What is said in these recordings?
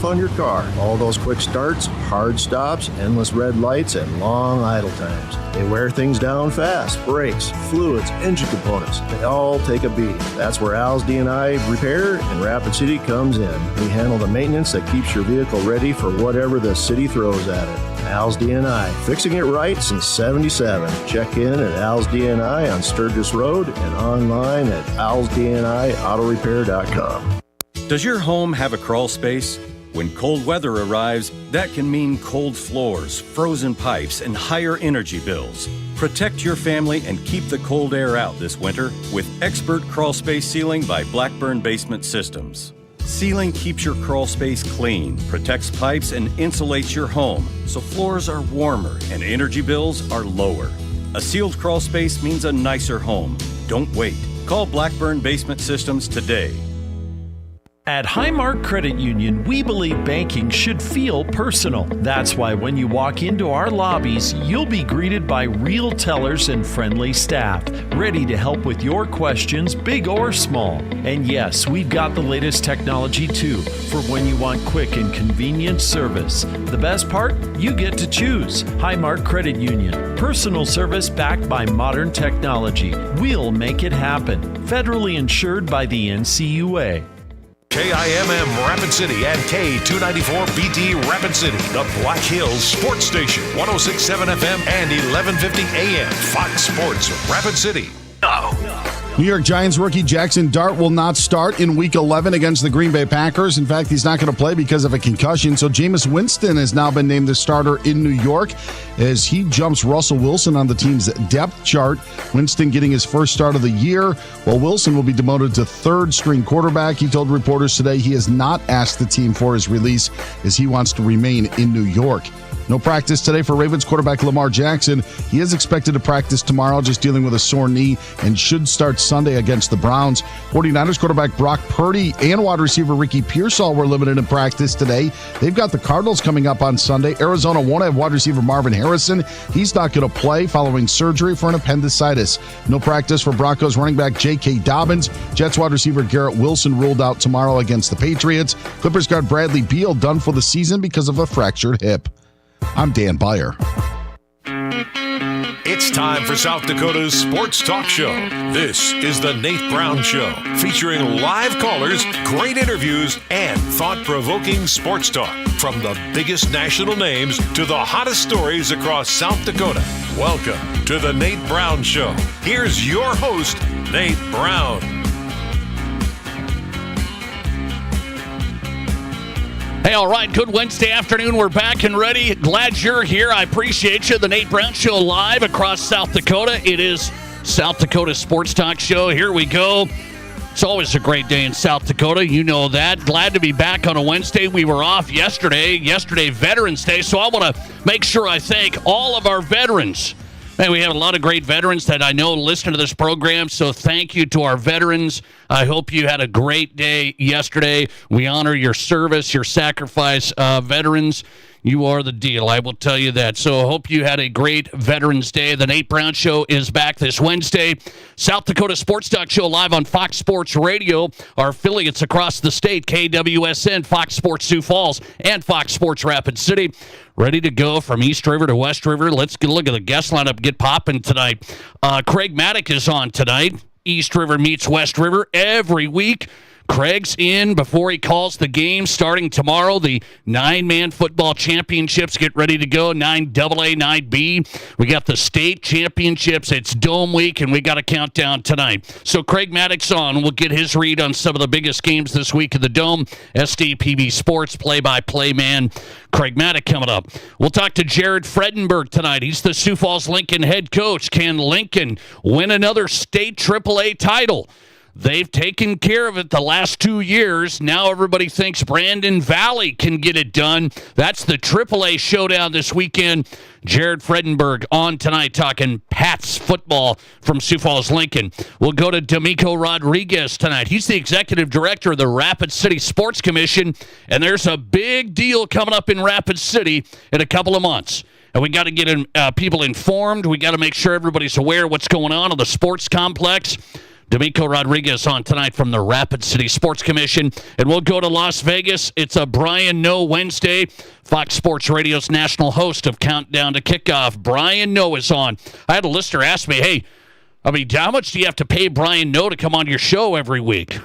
on your car. All those quick starts, hard stops, endless red lights, and long idle times. They wear things down fast. Brakes, fluids, engine components, they all take a beating. That's where Al's D&I Repair in Rapid City comes in. We handle the maintenance that keeps your vehicle ready for whatever the city throws at it. Al's D&I, fixing it right since 77. Check in at Al's D&I on Sturgis Road and online at alsdniautorepair.com. Does your home have a crawl space? When cold weather arrives, that can mean cold floors, frozen pipes, and higher energy bills. Protect your family and keep the cold air out this winter with expert crawl space sealing by Blackburn Basement Systems. Sealing keeps your crawl space clean, protects pipes, and insulates your home so floors are warmer and energy bills are lower. A sealed crawl space means a nicer home. Don't wait. Call Blackburn Basement Systems today. At Highmark Credit Union, we believe banking should feel personal. That's why when you walk into our lobbies, you'll be greeted by real tellers and friendly staff, ready to help with your questions, big or small. And yes, we've got the latest technology too, for when you want quick and convenient service. The best part? You get to choose. Highmark Credit Union. Personal service backed by modern technology. We'll make it happen. Federally insured by the NCUA. KIMM Rapid City and K294BT Rapid City, the Black Hills Sports Station, 106.7 FM and 1150 AM, Fox Sports Rapid City. New York Giants rookie Jackson Dart will not start in Week 11 against the Green Bay Packers. In fact, he's not going to play because of a concussion. So Jameis Winston has now been named the starter in New York as he jumps Russell Wilson on the team's depth chart. Winston getting his first start of the year, while Wilson will be demoted to third-string quarterback. He told reporters today he has not asked the team for his release as he wants to remain in New York. No practice today for Ravens quarterback Lamar Jackson. He is expected to practice tomorrow, just dealing with a sore knee, and should start Sunday against the Browns. 49ers quarterback Brock Purdy and wide receiver Ricky Pearsall were limited in practice today. They've got the Cardinals coming up on Sunday. Arizona won't have wide receiver Marvin Harrison. He's not going to play following surgery for an appendicitis. No practice for Broncos running back J.K. Dobbins. Jets wide receiver Garrett Wilson ruled out tomorrow against the Patriots. Clippers guard Bradley Beal done for the season because of a fractured hip. I'm Dan Byer. It's time for South Dakota's Sports Talk Show. This is the Nate Brown Show, featuring live callers, great interviews, and thought-provoking sports talk. From the biggest national names to the hottest stories across South Dakota. Welcome to the Nate Brown Show. Here's your host, Nate Brown. Hey, all right, good Wednesday afternoon. We're back and ready. Glad you're here. I appreciate you. The Nate Brown Show live across South Dakota. It is South Dakota Sports Talk Show. Here we go. It's always a great day in South Dakota. You know that. Glad to be back on a Wednesday. We were off yesterday, Veterans Day, so I want to make sure I thank all of our veterans. Man, we have a lot of great veterans that I know listen to this program, so thank you to our veterans. I hope you had a great day yesterday. We honor your service, your sacrifice. Veterans, you are the deal. I will tell you that. So I hope you had a great Veterans Day. The Nate Brown Show is back this Wednesday. South Dakota Sports Talk Show live on Fox Sports Radio. Our affiliates across the state, KWSN, Fox Sports Sioux Falls, and Fox Sports Rapid City. Ready to go from East River to West River. Let's get a look at the guest lineup. Get popping tonight. Craig Mattick is on tonight. East River meets West River every week. Craig's in before he calls the game starting tomorrow. The 9-man football championships get ready to go. 9AA, 9B. We got the state championships. It's Dome Week, and we got a countdown tonight. So Craig Mattick's on. We'll get his read on some of the biggest games this week in the Dome. SDPB Sports play-by-play man Craig Mattick coming up. We'll talk to Jared Fredenburg tonight. He's the Sioux Falls Lincoln head coach. Can Lincoln win another state AAA title? They've taken care of it the last 2 years. Now everybody thinks Brandon Valley can get it done. That's the AAA showdown this weekend. Jared Fredenburg on tonight talking Pats football from Sioux Falls Lincoln. We'll go to Domico Rodriguez tonight. He's the executive director of the Rapid City Sports Commission, and there's a big deal coming up in Rapid City in a couple of months. And we got to get people informed. We got to make sure everybody's aware of what's going on in the sports complex. Domico Rodriguez on tonight from the Rapid City Sports Commission. And we'll go to Las Vegas. It's a Brian Noe Wednesday. Fox Sports Radio's national host of Countdown to Kickoff. Brian Noe is on. I had a listener ask me, hey, how much do you have to pay Brian Noe to come on your show every week?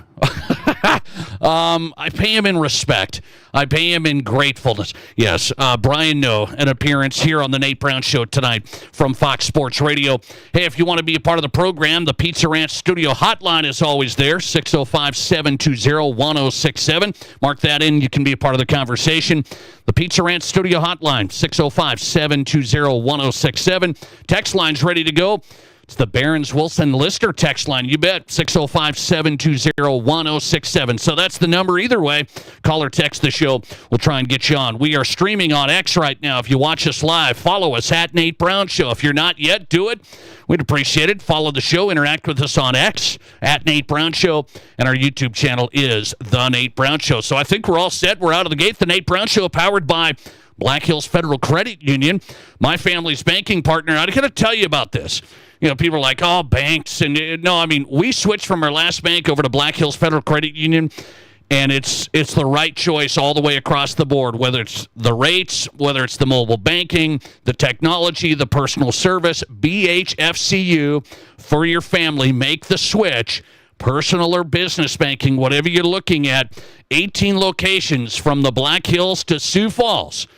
I pay him in respect. I pay him in gratefulness. Yes, Brian Noe, an appearance here on the Nate Brown Show tonight from Fox Sports Radio. Hey, if you want to be a part of the program, the Pizza Ranch Studio hotline is always there, 605-720-1067. Mark that in. You can be a part of the conversation. The Pizza Ranch Studio hotline, 605-720-1067. Text line's ready to go. It's the Barron's Wilson Lister text line. You bet. 605-720-1067. So that's the number either way. Call or text the show. We'll try and get you on. We are streaming on X right now. If you watch us live, follow us at Nate Brown Show. If you're not yet, do it. We'd appreciate it. Follow the show. Interact with us on X at Nate Brown Show. And our YouTube channel is The Nate Brown Show. So I think we're all set. We're out of the gate. The Nate Brown Show powered by Black Hills Federal Credit Union, my family's banking partner. I got to tell you about this. You know, people are like, oh, banks. And no, I mean, we switched from our last bank over to Black Hills Federal Credit Union, and it's the right choice all the way across the board, whether it's the rates, whether it's the mobile banking, the technology, the personal service. BHFCU for your family. Make the switch. Personal or business banking, whatever you're looking at. 18 locations from the Black Hills to Sioux Falls.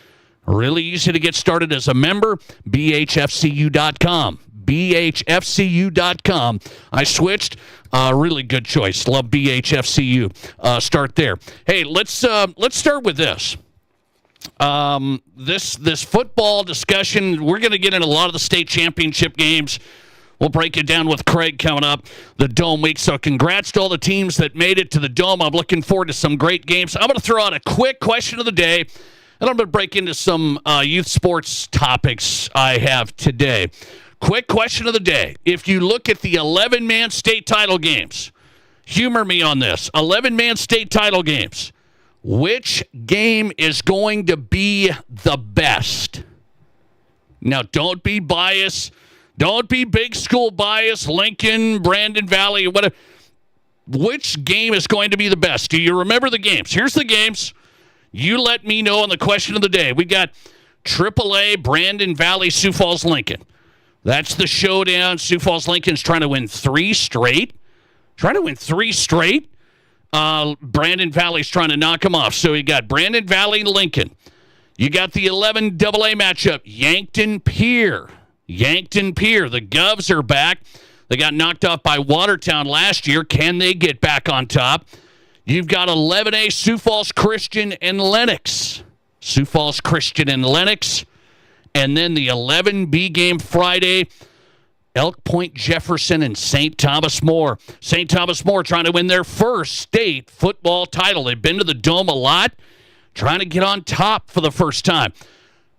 Really easy to get started as a member. BHFCU.com. BHFCU.com. I switched. Really good choice. Love BHFCU. Start there. Hey, let's start with this. This football discussion. We're going to get in a lot of the state championship games. We'll break it down with Craig coming up, the Dome week. So congrats to all the teams that made it to the Dome. I'm looking forward to some great games. I'm going to throw out a quick question of the day, and I'm going to break into some youth sports topics I have today. Quick question of the day. If you look at the 11-man state title games, humor me on this, 11-man state title games, which game is going to be the best? Now, don't be biased. Don't be big school bias, Lincoln, Brandon Valley, whatever. Which game is going to be the best? Do you remember the games? Here's the games. You let me know on the question of the day. We got AAA, Brandon Valley, Sioux Falls, Lincoln. That's the showdown. Sioux Falls, Lincoln's trying to win 3 straight. Brandon Valley's trying to knock them off. So you got Brandon Valley, Lincoln. You got the 11 AA matchup, Yankton Pier. The Govs are back. They got knocked off by Watertown last year. Can they get back on top? You've got 11A, Sioux Falls Christian and Lennox. And then the 11B game Friday, Elk Point Jefferson and St. Thomas More. St. Thomas More trying to win their first state football title. They've been to the Dome a lot, trying to get on top for the first time.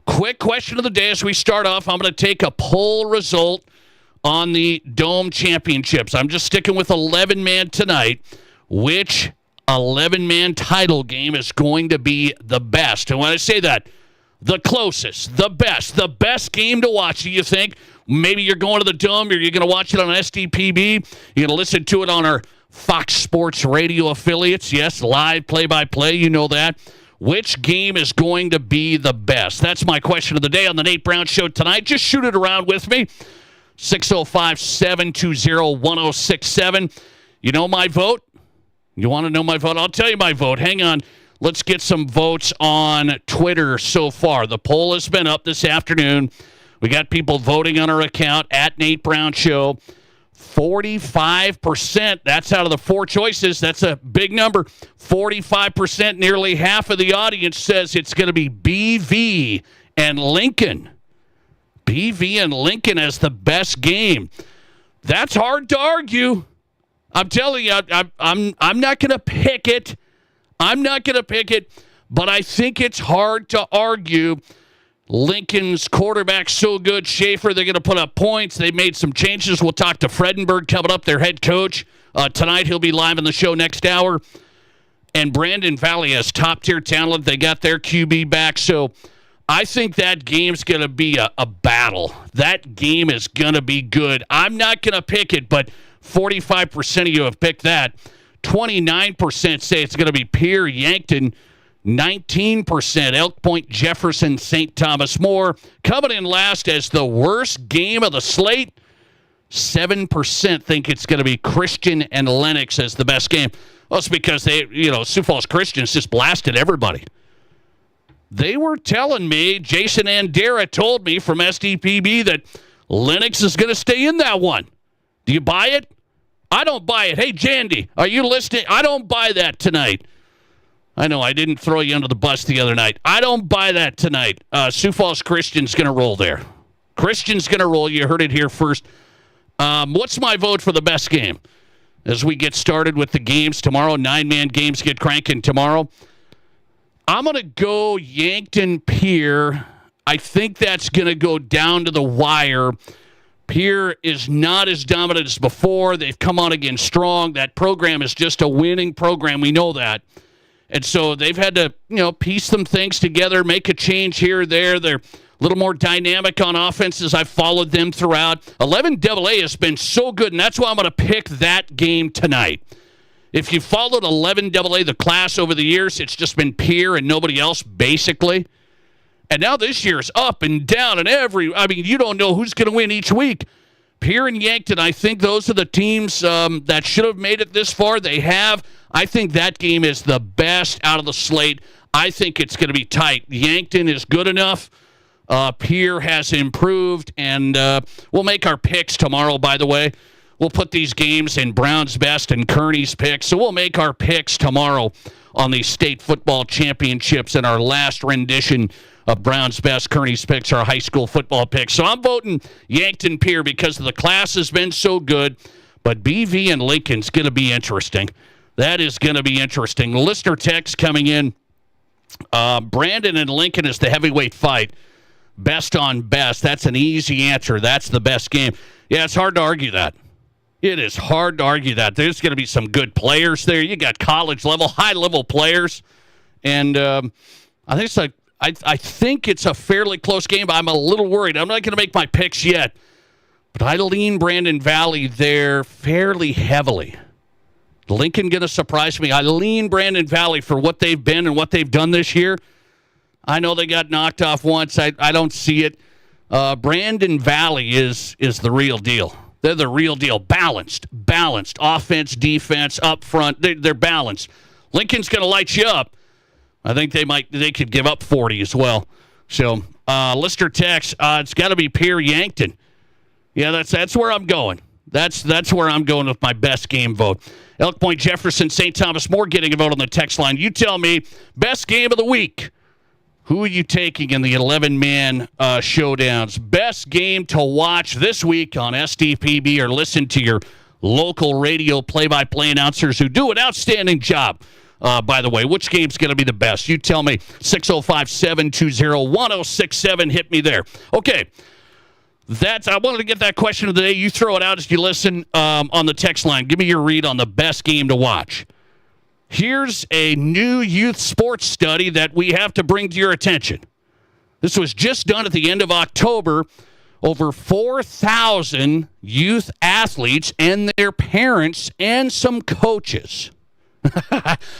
Quick question of the day as we start off. I'm going to take a poll result on the Dome Championships. I'm just sticking with 11-man tonight. Which 11-man title game is going to be the best? And when I say that, the closest, the best game to watch, do you think? Maybe you're going to the Dome, or you're going to watch it on SDPB. You're going to listen to it on our Fox Sports Radio affiliates. Yes, live play-by-play, you know that. Which game is going to be the best? That's my question of the day on the Nate Brown Show tonight. Just shoot it around with me. 605-720-1067. You know my vote? You want to know my vote? I'll tell you my vote. Hang on. Let's get some votes on Twitter so far. The poll has been up this afternoon. We got people voting on our account at Nate Brown Show. 45%. That's out of the 4 choices. That's a big number. 45%, nearly half of the audience says it's going to be BV and Lincoln. BV and Lincoln as the best game. That's hard to argue. I'm telling you, I'm not going to pick it. But I think it's hard to argue. Lincoln's quarterback's so good. Schaefer, they're going to put up points. They made some changes. We'll talk to Fredenburg coming up, their head coach. Tonight he'll be live on the show next hour. And Brandon Valley has top-tier talent. They got their QB back. So I think that game's going to be a battle. That game is going to be good. I'm not going to pick it, but 45% of you have picked that. 29% say it's going to be Pierre, Yankton. 19% Elk Point, Jefferson, St. Thomas More. Coming in last as the worst game of the slate, 7% think it's going to be Christian and Lennox as the best game. Well, it's because Sioux Falls Christians just blasted everybody. They were telling me, Jason Andera told me from SDPB that Lennox is going to stay in that one. Do you buy it? I don't buy it. Hey, Jandy, are you listening? I don't buy that tonight. I know I didn't throw you under the bus the other night. I don't buy that tonight. Sioux Falls Christian's going to roll there. Christian's going to roll. You heard it here first. What's my vote for the best game? As we get started with the games tomorrow, 9-man games get cranking tomorrow. I'm going to go Yankton Pierre. I think that's going to go down to the wire. Pierre is not as dominant as before. They've come on again strong. That program is just a winning program. We know that. And so they've had to, piece some things together, make a change here or there. They're a little more dynamic on offense as I've followed them throughout. 11AA has been so good, and that's why I'm going to pick that game tonight. If you followed 11AA, the class over the years, it's just been Pierre and nobody else, basically. And now this year's up and down and you don't know who's going to win each week. Pierre and Yankton, I think those are the teams that should have made it this far. They have. I think that game is the best out of the slate. I think it's going to be tight. Yankton is good enough. Pierre has improved, and we'll make our picks tomorrow, by the way. We'll put these games in Brown's best and Kearney's picks, so we'll make our picks tomorrow on the state football championships in our last rendition of Brown's best. Kearney's picks, our high school football picks. So I'm voting Yankton Pierre because the class has been so good, but BV and Lincoln's going to be interesting. That is going to be interesting. Listener text coming in. Brandon and Lincoln is the heavyweight fight. Best on best. That's an easy answer. That's the best game. Yeah, it's hard to argue that. It is hard to argue that. There's going to be some good players there. You got college level, high level players, and I think it's a fairly close game. But I'm a little worried. I'm not going to make my picks yet, but I lean Brandon Valley there fairly heavily. Lincoln going to surprise me. I lean Brandon Valley for what they've been and what they've done this year. I know they got knocked off once. I don't see it. Brandon Valley is the real deal. They're the real deal. Balanced. Offense, defense, up front. They're balanced. Lincoln's going to light you up. I think they could give up 40 as well. So, listener text, it's got to be Pierre Yankton. Yeah, that's where I'm going. That's where I'm going with my best game vote. Elk Point, Jefferson, St. Thomas More getting a vote on the text line. You tell me, best game of the week. Who are you taking in the 11-man showdowns? Best game to watch this week on SDPB, or listen to your local radio play-by-play announcers who do an outstanding job. By the way, which game's going to be the best? You tell me. 605-720-1067. Hit me there. Okay. I wanted to get that question of the day. You throw it out as you listen on the text line. Give me your read on the best game to watch. Here's a new youth sports study that we have to bring to your attention. This was just done at the end of October. Over 4,000 youth athletes and their parents and some coaches.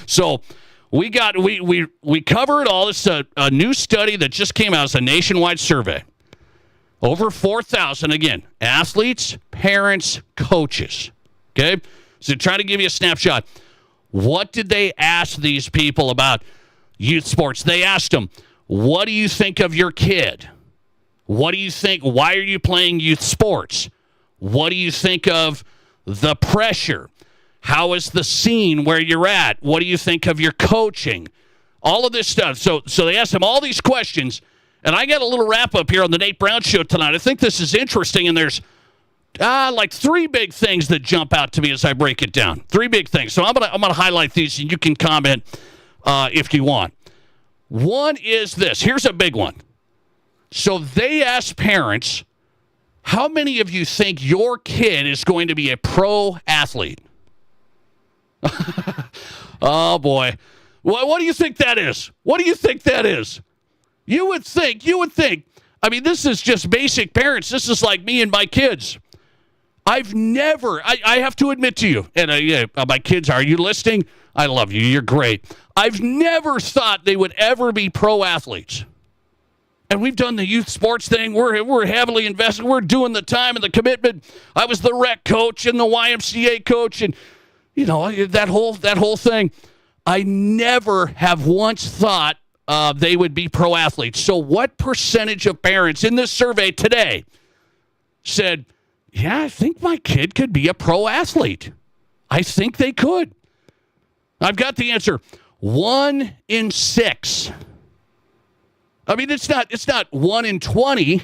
So we cover it all. This is a new study that just came out. It's a nationwide survey. Over 4,000, again, athletes, parents, coaches. Okay? So try to give you a snapshot. What did they ask these people about youth sports? They asked them, what do you think of your kid? What do you think? Why are you playing youth sports? What do you think of the pressure? How is the scene where you're at? What do you think of your coaching? All of this stuff. So they asked them all these questions. And I got a little wrap-up here on the Nate Brown Show tonight. I think this is interesting, and there's like three big things that jump out to me as I break it down. Three big things. So I'm gonna highlight these, and you can comment if you want. One is this. Here's a big one. So they asked parents, how many of you think your kid is going to be a pro athlete? Oh, boy. What do you think that is? What do you think that is? You would think. I mean, this is just basic parents. This is like me and my kids. I've never, I have to admit to you, and my kids, are you listening? I love you. You're great. I've never thought they would ever be pro athletes. And we've done the youth sports thing. We're heavily invested. We're doing the time and the commitment. I was the rec coach and the YMCA coach, and that whole thing. I never have once thought they would be pro athletes. So what percentage of parents in this survey today said, yeah, I think my kid could be a pro athlete? I think they could. I've got the answer. 1 in 6. I mean, it's not 1 in 20.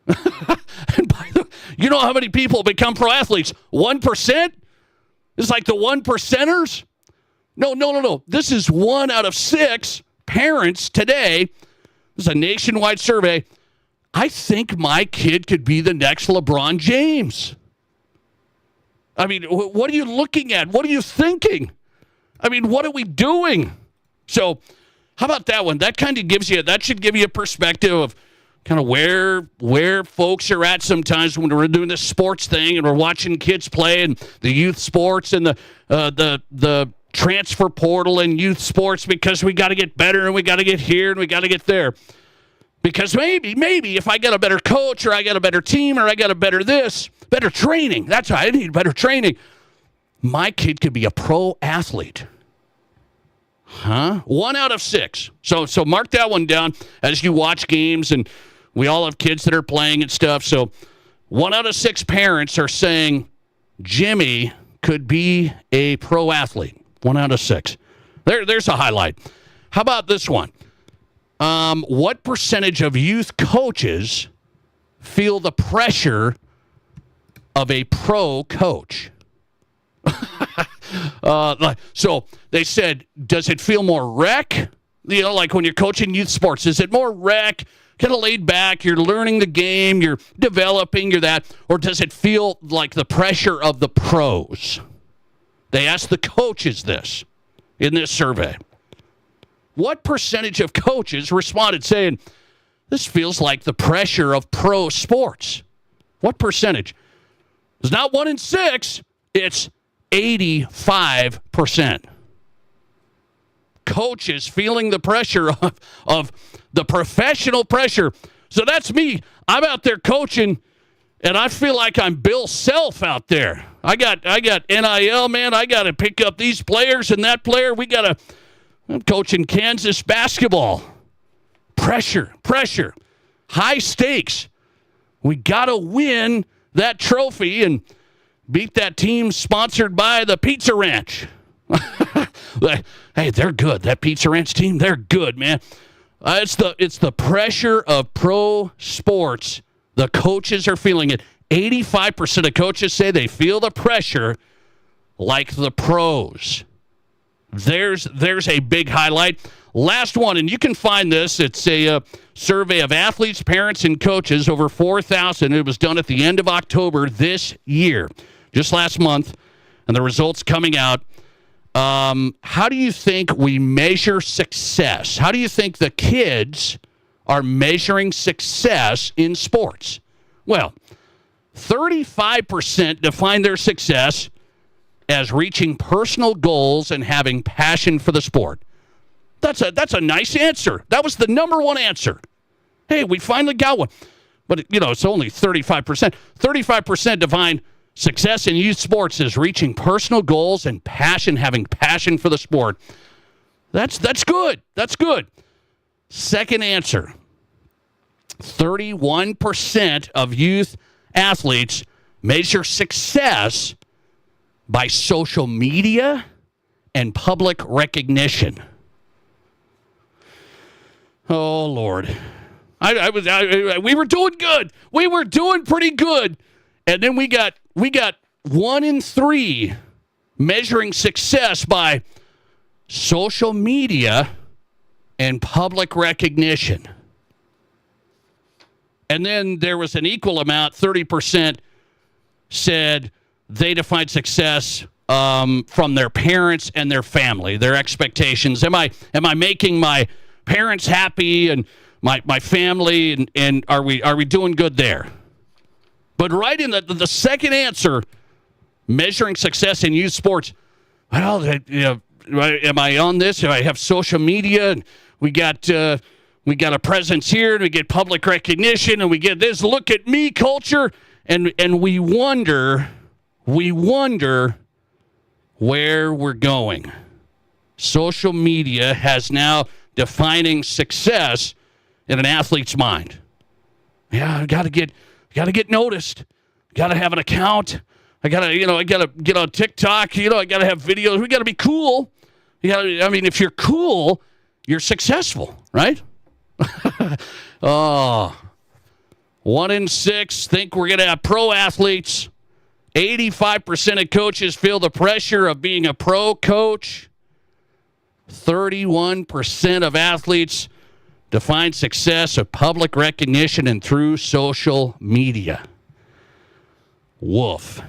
And by the way, you know how many people become pro athletes? 1%? It's like the 1%ers? No. This is 1 out of 6 parents today. This is a nationwide survey. I think my kid could be the next LeBron James. I mean, what are you looking at? What are you thinking? I mean, what are we doing? So, how about that one? That kind of should give you a perspective of kind of where folks are at sometimes when we're doing this sports thing and we're watching kids play and the youth sports and the transfer portal and youth sports, because we got to get better and we got to get here and we got to get there. Because maybe if I get a better coach or I get a better team or I get a better training, that's right, I need better training, my kid could be a pro athlete. Huh? 1 out of 6. So mark that one down as you watch games, and we all have kids that are playing and stuff. So 1 out of 6 parents are saying Jimmy could be a pro athlete. 1 out of 6. There's a highlight. How about this one? What percentage of youth coaches feel the pressure of a pro coach? So they said, does it feel more rec? Like when you're coaching youth sports, is it more rec, kind of laid back, you're learning the game, you're developing, you're that, or does it feel like the pressure of the pros? They asked the coaches this in this survey. What percentage of coaches responded saying, this feels like the pressure of pro sports? What percentage? It's not 1 in 6, it's 85%. Coaches feeling the pressure of the professional pressure. So that's me. I'm out there coaching, and I feel like I'm Bill Self out there. I got NIL, man. I got to pick up these players and that player. I'm coaching Kansas basketball. Pressure. High stakes. We got to win that trophy and beat that team sponsored by the Pizza Ranch. Hey, they're good. That Pizza Ranch team, they're good, man. It's the pressure of pro sports. The coaches are feeling it. 85% of coaches say they feel the pressure like the pros. There's a big highlight. Last one, and you can find this. It's a survey of athletes, parents, and coaches, over 4,000. It was done at the end of October this year, just last month, and the results coming out. How do you think we measure success? How do you think the kids are measuring success in sports? Well, 35% define their success as reaching personal goals and having passion for the sport. That's a nice answer. That was the number one answer. Hey, we finally got one. But, it's only 35%. 35% define success in youth sports as reaching personal goals and having passion for the sport. That's good. That's good. Second answer. 31% of youth athletes measure success by social media and public recognition. Oh, Lord. We were doing good. We were doing pretty good. And then we got 1 in 3 measuring success by social media and public recognition. And then there was an equal amount, 30% said they defined success from their parents and their family, their expectations. Am I making my parents happy and my family, and are we doing good there? But right in the second answer, measuring success in youth sports. Well, am I on this? Do I have social media? We got a presence here, and we get public recognition, and we get this look at me culture, and we wonder where we're going. Social media has now defining success in an athlete's mind. Yeah, I got to get noticed. Got to have an account. I got to get on TikTok. I got to have videos. We got to be cool. If you're cool, you're successful, right? 1 in 6 think we're going to have pro athletes. 85% of coaches feel the pressure of being a pro coach. 31% of athletes define success of public recognition and through social media. Woof.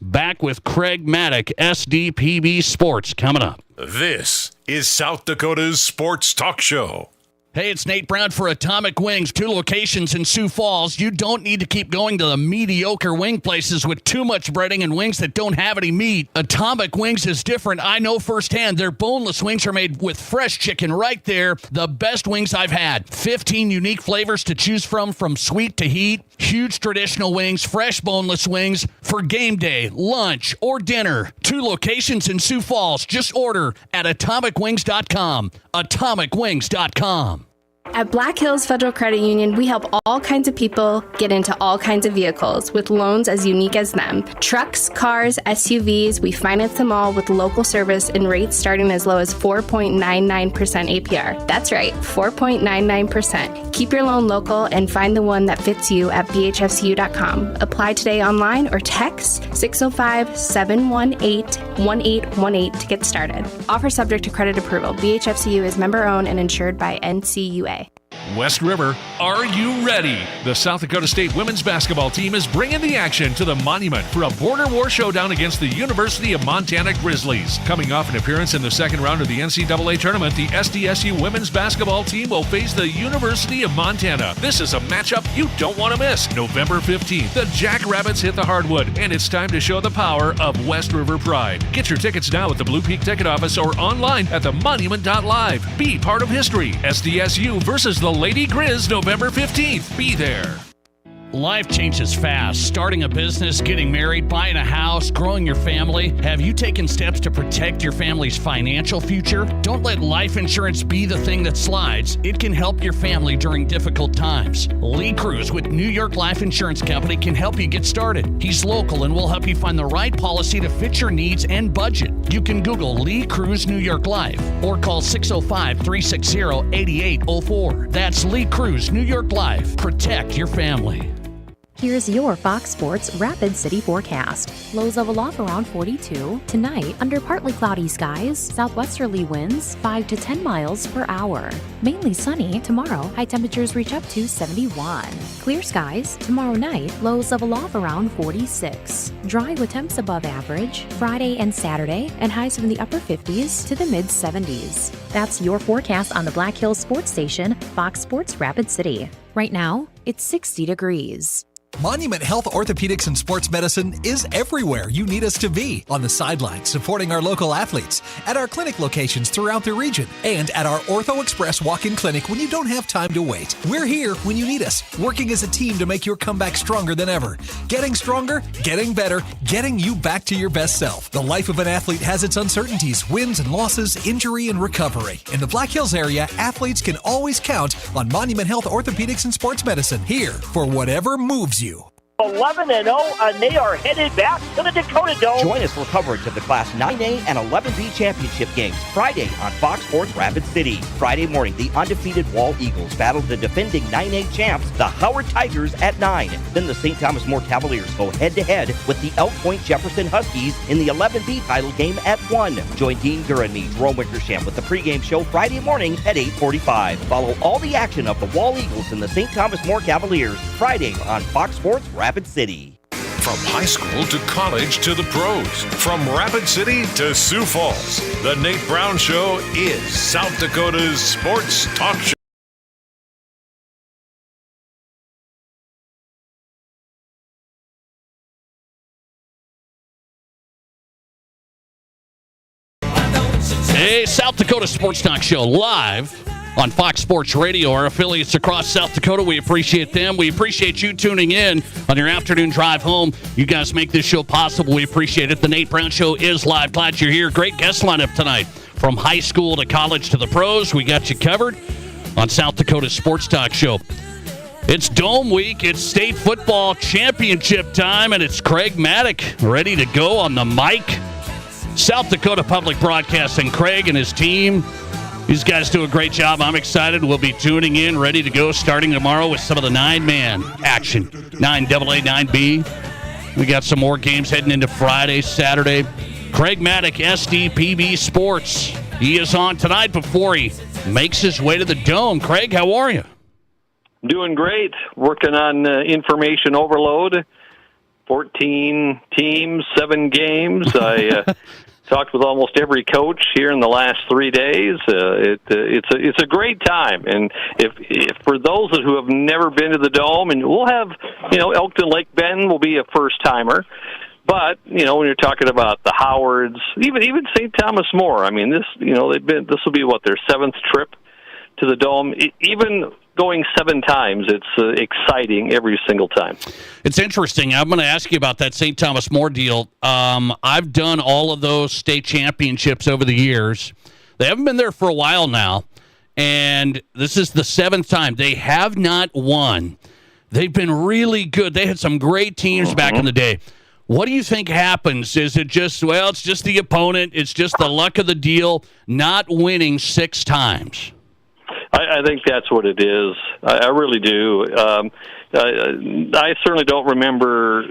Back with Craig Mattick, SDPB Sports, coming up. This is South Dakota's Sports Talk Show. Hey, it's Nate Brown for Atomic Wings, 2 locations in Sioux Falls. You don't need to keep going to the mediocre wing places with too much breading and wings that don't have any meat. Atomic Wings is different. I know firsthand. Their boneless wings are made with fresh chicken right there. The best wings I've had. 15 unique flavors to choose from sweet to heat. Huge traditional wings, fresh boneless wings for game day, lunch, or dinner. 2 locations in Sioux Falls. Just order at atomicwings.com. Atomicwings.com. At Black Hills Federal Credit Union, we help all kinds of people get into all kinds of vehicles with loans as unique as them. Trucks, cars, SUVs, we finance them all with local service and rates starting as low as 4.99% APR. That's right, 4.99%. Keep your loan local and find the one that fits you at bhfcu.com. Apply today online or text 605-718-1818 to get started. Offer subject to credit approval. BHFCU is member-owned and insured by NCUA. West River, are you ready? The South Dakota State women's basketball team is bringing the action to the Monument for a border war showdown against the University of Montana Grizzlies. Coming off an appearance in the second round of the NCAA tournament, the SDSU women's basketball team will face the University of Montana. This is a matchup you don't want to miss. November 15th, the Jackrabbits hit the hardwood, and it's time to show the power of West River pride. Get your tickets now at the Blue Peak ticket office or online at themonument.live. Be part of history. SDSU versus the Lady Grizz, November 15th. Be there. Life changes fast. Starting a business, getting married, buying a house, growing your family. Have you taken steps to protect your family's financial future? Don't let life insurance be the thing that slides. It can help your family during difficult times. Lee Cruz with New York Life Insurance Company can help you get started. He's local and will help you find the right policy to fit your needs and budget. You can Google Lee Cruz New York Life or call 605-360-8804. That's Lee Cruz New York Life. Protect your family. Here's your Fox Sports Rapid City forecast. Lows level off around 42. Tonight, under partly cloudy skies, southwesterly winds 5 to 10 miles per hour. Mainly sunny. Tomorrow, high temperatures reach up to 71. Clear skies. Tomorrow night, lows level off around 46. Dry with temps above average. Friday and Saturday, and highs from the upper 50s to the mid 70s. That's your forecast on the Black Hills Sports Station, Fox Sports Rapid City. Right now, it's 60 degrees. Monument Health Orthopedics and Sports Medicine is everywhere you need us to be. On the sidelines, supporting our local athletes, at our clinic locations throughout the region, and at our Ortho Express walk-in clinic when you don't have time to wait. We're here when you need us, working as a team to make your comeback stronger than ever. Getting stronger, getting better, getting you back to your best self. The life of an athlete has its uncertainties, wins and losses, injury and recovery. In the Black Hills area, athletes can always count on Monument Health Orthopedics and Sports Medicine, here for whatever moves you. 11-0, and they are headed back to the Dakota Dome. Join us for coverage of the Class 9A and 11B championship games Friday on Fox Sports Rapid City. Friday morning, the undefeated Wall Eagles battle the defending 9A champs, the Howard Tigers, at 9. Then the St. Thomas More Cavaliers go head-to-head with the Elk Point Jefferson Huskies in the 11B title game at 1. Join Dean Gurr and me, Jerome Wickersham, with the pregame show Friday morning at 8:45. Follow all the action of the Wall Eagles and the St. Thomas More Cavaliers Friday on Fox Sports Rapid City. From high school to college to the pros, from Rapid City to Sioux Falls, the Nate Brown Show is South Dakota's Sports Talk Show. A South Dakota Sports Talk Show live on Fox Sports Radio. Our affiliates across South Dakota, we appreciate them. We appreciate you tuning in on your afternoon drive home. You guys make this show possible. We appreciate it. The Nate Brown Show is live. Glad you're here. Great guest lineup tonight. From high school to college to the pros, we got you covered on South Dakota Sports Talk Show. It's Dome Week. It's state football championship time, and it's Craig Mattick ready to go on the mic. South Dakota Public Broadcasting, Craig and his team. These guys do a great job. I'm excited. We'll be tuning in, ready to go, starting tomorrow with some of the 9-man action. 9AA, 9B. We got some more games heading into Friday, Saturday. Craig Mattick, SDPB Sports. He is on tonight before he makes his way to the Dome. Craig, how are you? Doing great. Working on information overload. 14 teams, 7 games. I talked with almost every coach here in the last 3 days. It's a great time, and if for those who have never been to the Dome, and we'll have, Elkton Lake Benton will be a first timer, but when you're talking about the Howards, even St. Thomas More, I mean this this will be their 7th trip to the Dome. Even going 7 times, it's exciting every single time. It's interesting. I'm going to ask you about that St. Thomas More deal. I've done all of those state championships over the years. They haven't been there for a while now, and this is the 7th time. They have not won. They've been really good. They had some great teams back in the day. What do you think happens? Is it just, it's just the opponent, it's just the luck of the deal, not winning 6 times? I think that's what it is. I really do. I certainly don't remember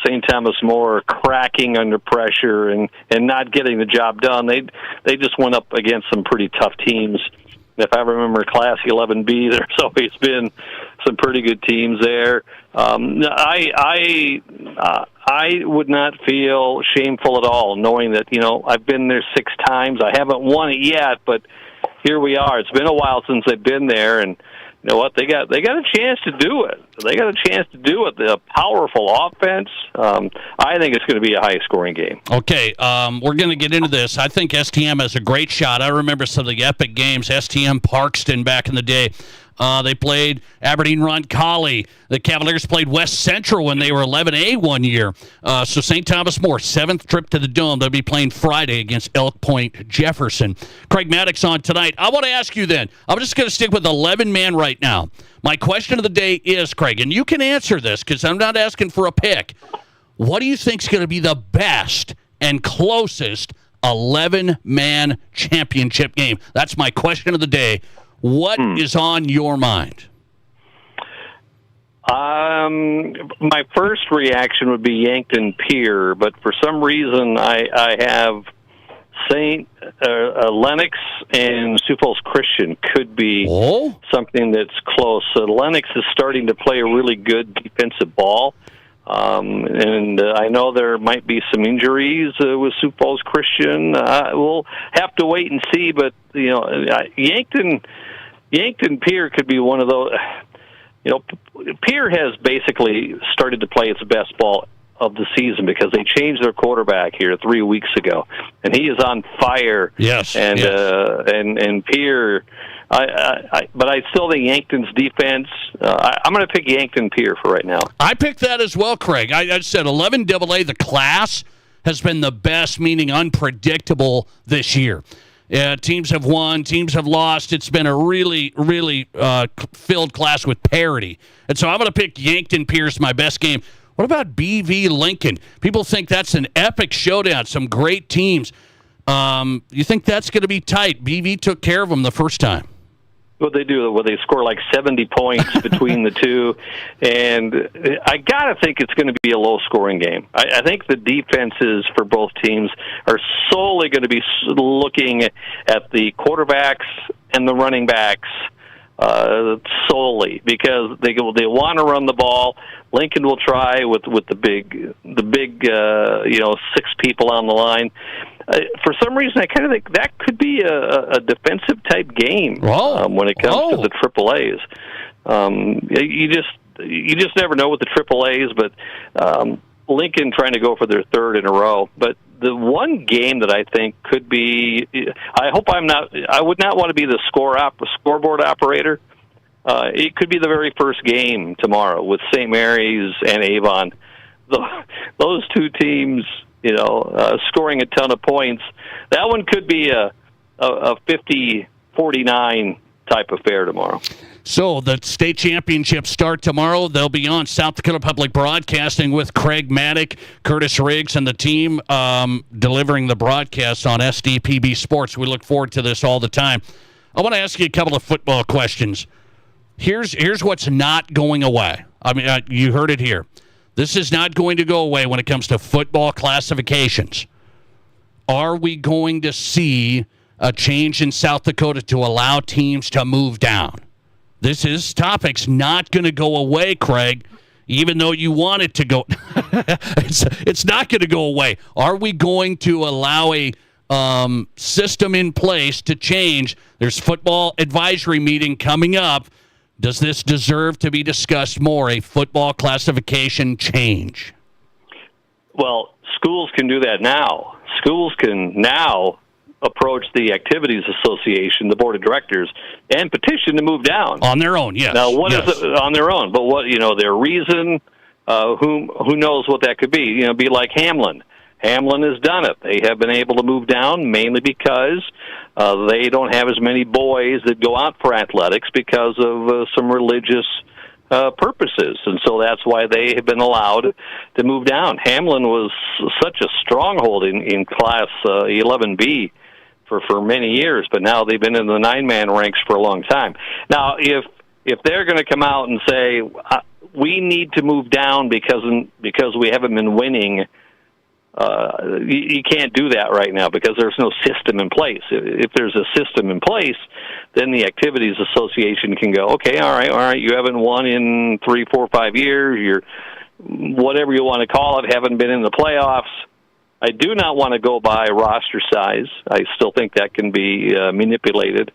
St. Thomas More cracking under pressure and not getting the job done. They just went up against some pretty tough teams. If I remember Class 11B, there's always been some pretty good teams there. I would not feel shameful at all knowing that, I've been there 6 times. I haven't won it yet, but here we are. It's been a while since they've been there, and you know what? They got a chance to do it. They got a chance to do it. The powerful offense. I think it's going to be a high-scoring game. Okay, we're going to get into this. I think STM has a great shot. I remember some of the epic games. STM Parkston back in the day. They played Aberdeen Roncalli. The Cavaliers played West Central when they were 11A one year. So St. Thomas More, 7th trip to the Dome. They'll be playing Friday against Elk Point Jefferson. Craig Mattick's on tonight. I want to ask you then, I'm just going to stick with 11-man right now. My question of the day is, Craig, and you can answer this because I'm not asking for a pick. What do you think is going to be the best and closest 11-man championship game? That's my question of the day. What is on your mind? My first reaction would be Yankton Pier, but for some reason I have St. Lennox and Sioux Falls Christian could be something that's close. Lennox is starting to play a really good defensive ball. And I know there might be some injuries with Sioux Falls Christian. We'll have to wait and see, but Yankton Pier could be one of those. Pier has basically started to play its best ball of the season because they changed their quarterback here 3 weeks ago, and he is on fire. Yes, and Pier. But I still think Yankton's defense. I'm going to pick Yankton Pier for right now. I picked that as well, Craig. I said 11AA. The class has been the best, meaning unpredictable this year. Teams have won, teams have lost. It's been a really, really filled class with parity. And so I'm going to pick Yankton Pier as my best game. What about BV Lincoln? People think that's an epic showdown, some great teams. You think that's going to be tight? BV took care of them the first time. What they do, they score like 70 points between the two, and I gotta think it's going to be a low-scoring game. I think the defenses for both teams are solely going to be looking at the quarterbacks and the running backs solely because they want to run the ball. Lincoln will try with the big 6 people on the line. For some reason, I kind of think that could be a defensive type game when it comes to the AAAs. You just never know with the AAAs, but Lincoln trying to go for their 3rd in a row. But the one game that I think could be, I would not want to be the scoreboard operator. It could be the very first game tomorrow with St. Mary's and Avon. Those two teams, scoring a ton of points. That one could be a 50-49 type affair tomorrow. So the state championships start tomorrow. They'll be on South Dakota Public Broadcasting with Craig Mattick, Curtis Riggs, and the team delivering the broadcasts on SDPB Sports. We look forward to this all the time. I want to ask you a couple of football questions. Here's what's not going away. I mean, you heard it here. This is not going to go away when it comes to football classifications. Are we going to see a change in South Dakota to allow teams to move down? This topic's not going to go away, Craig, even though you want it to go. It's not going to go away. Are we going to allow a system in place to change? There's football advisory meeting coming up. Does this deserve to be discussed more, a football classification change? Well, schools can do that now. Schools can now approach the Activities Association, the board of directors, and petition to move down on their own. Yes. Now, what is it on their own? But what their reason? Who knows what that could be? Be like Hamlin. Hamlin has done it. They have been able to move down mainly because they don't have as many boys that go out for athletics because of some religious purposes, and so that's why they have been allowed to move down. Hamlin was such a stronghold in Class 11B for many years, but now they've been in the 9-man ranks for a long time. Now, if they're going to come out and say we need to move down because we haven't been winning, you can't do that right now because there's no system in place. If there's a system in place, then the Activities Association can go, okay, all right, you haven't won in 3, 4, 5 years. You're whatever you want to call it, haven't been in the playoffs. I do not want to go by roster size. I still think that can be manipulated,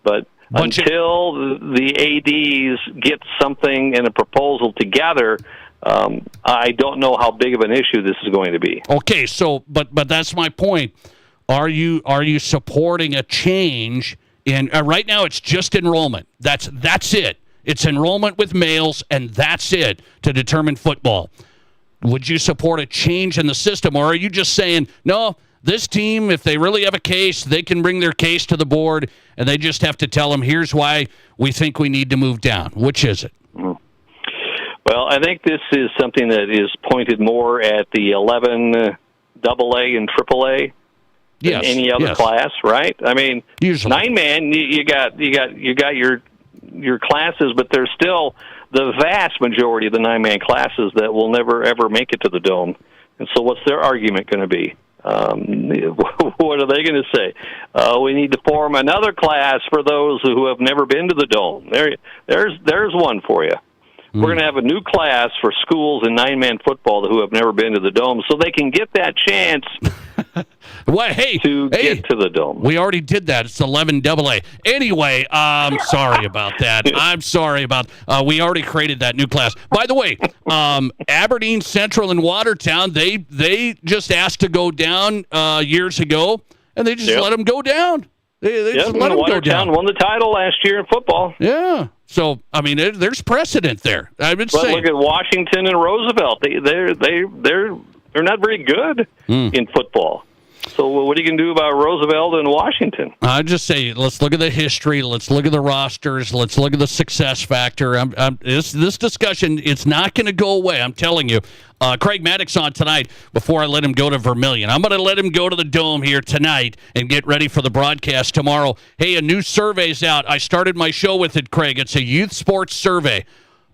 but until the ADs get something and a proposal together, I don't know how big of an issue this is going to be. Okay, so but that's my point. Are you supporting a change in right now? It's just enrollment. That's it. It's enrollment with males, and that's it to determine football. Would you support a change in the system, or are you just saying no? This team, if they really have a case, they can bring their case to the board, and they just have to tell them, here's why we think we need to move down. Which is it? Well, I think this is something that is pointed more at the 11 AA and AAA than any other class, right? I mean, usually 9-man, you got your classes, but there's still the vast majority of the 9-man classes that will never ever make it to the Dome. And so, what's their argument going to be? What are they going to say? We need to form another class for those who have never been to the Dome. There's one for you. We're going to have a new class for schools in 9-man football who have never been to the Dome, so they can get that chance to get to the Dome. We already did that. It's 11 AA. Anyway, I'm sorry about that. I'm sorry about. We already created that new class. By the way, Aberdeen Central and Watertown, they just asked to go down years ago, and they just let them go down. They just let them go down. Watertown won the title last year in football. Yeah. So, I mean, there's precedent there. I would say. Look at Washington and Roosevelt. They're not very good in football. So what are you going to do about Roosevelt and Washington? I just say let's look at the history. Let's look at the rosters. Let's look at the success factor. This discussion, it's not going to go away. I'm telling you. Craig Mattick's on tonight before I let him go to Vermilion. I'm going to let him go to the Dome here tonight and get ready for the broadcast tomorrow. Hey, a new survey's out. I started my show with it, Craig. It's a youth sports survey.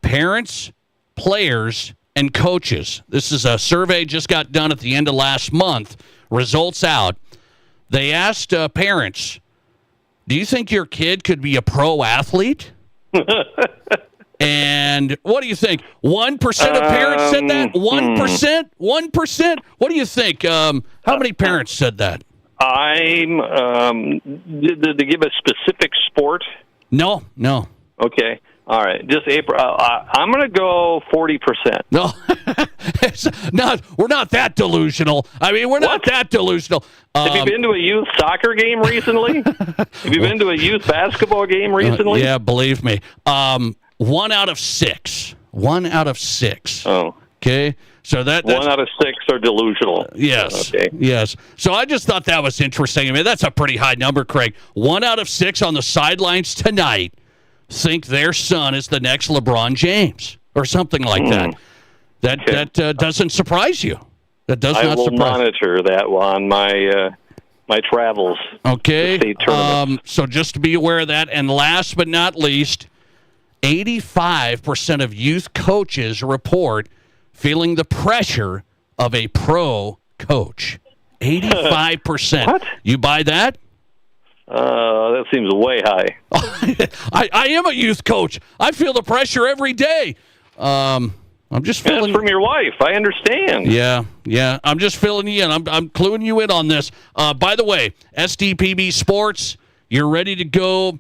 Parents, players, and coaches. This is a survey just got done at the end of last month. Results out. They asked parents, do you think your kid could be a pro athlete? And what do you think? 1% of parents said that? 1%? 1%? What do you think? How many parents said that? Did they give a specific sport? No. Okay. All right, just April. I'm going to go 40%. No, we're not that delusional. I mean, we're not that delusional. Have you been to a youth soccer game recently? Have you been to a youth basketball game recently? Yeah, believe me. 1 out of 6. 1 out of 6. Oh. Okay. So that's 1 out of 6 are delusional. Yes. Okay. Yes. So I just thought that was interesting. I mean, that's a pretty high number, Craig. 1 out of 6 on the sidelines tonight think their son is the next LeBron James or something like that. That doesn't surprise you. That does not surprise you. I will monitor that on my travels. Okay. State tournaments. So just to be aware of that. And last but not least, 85% of youth coaches report feeling the pressure of a pro coach. 85%. What? You buy that? That seems way high. I am a youth coach. I feel the pressure every day. I'm just filling. That's from your wife. I understand. Yeah. I'm just filling you in. I'm cluing you in on this. By the way, SDPB Sports, you're ready to go.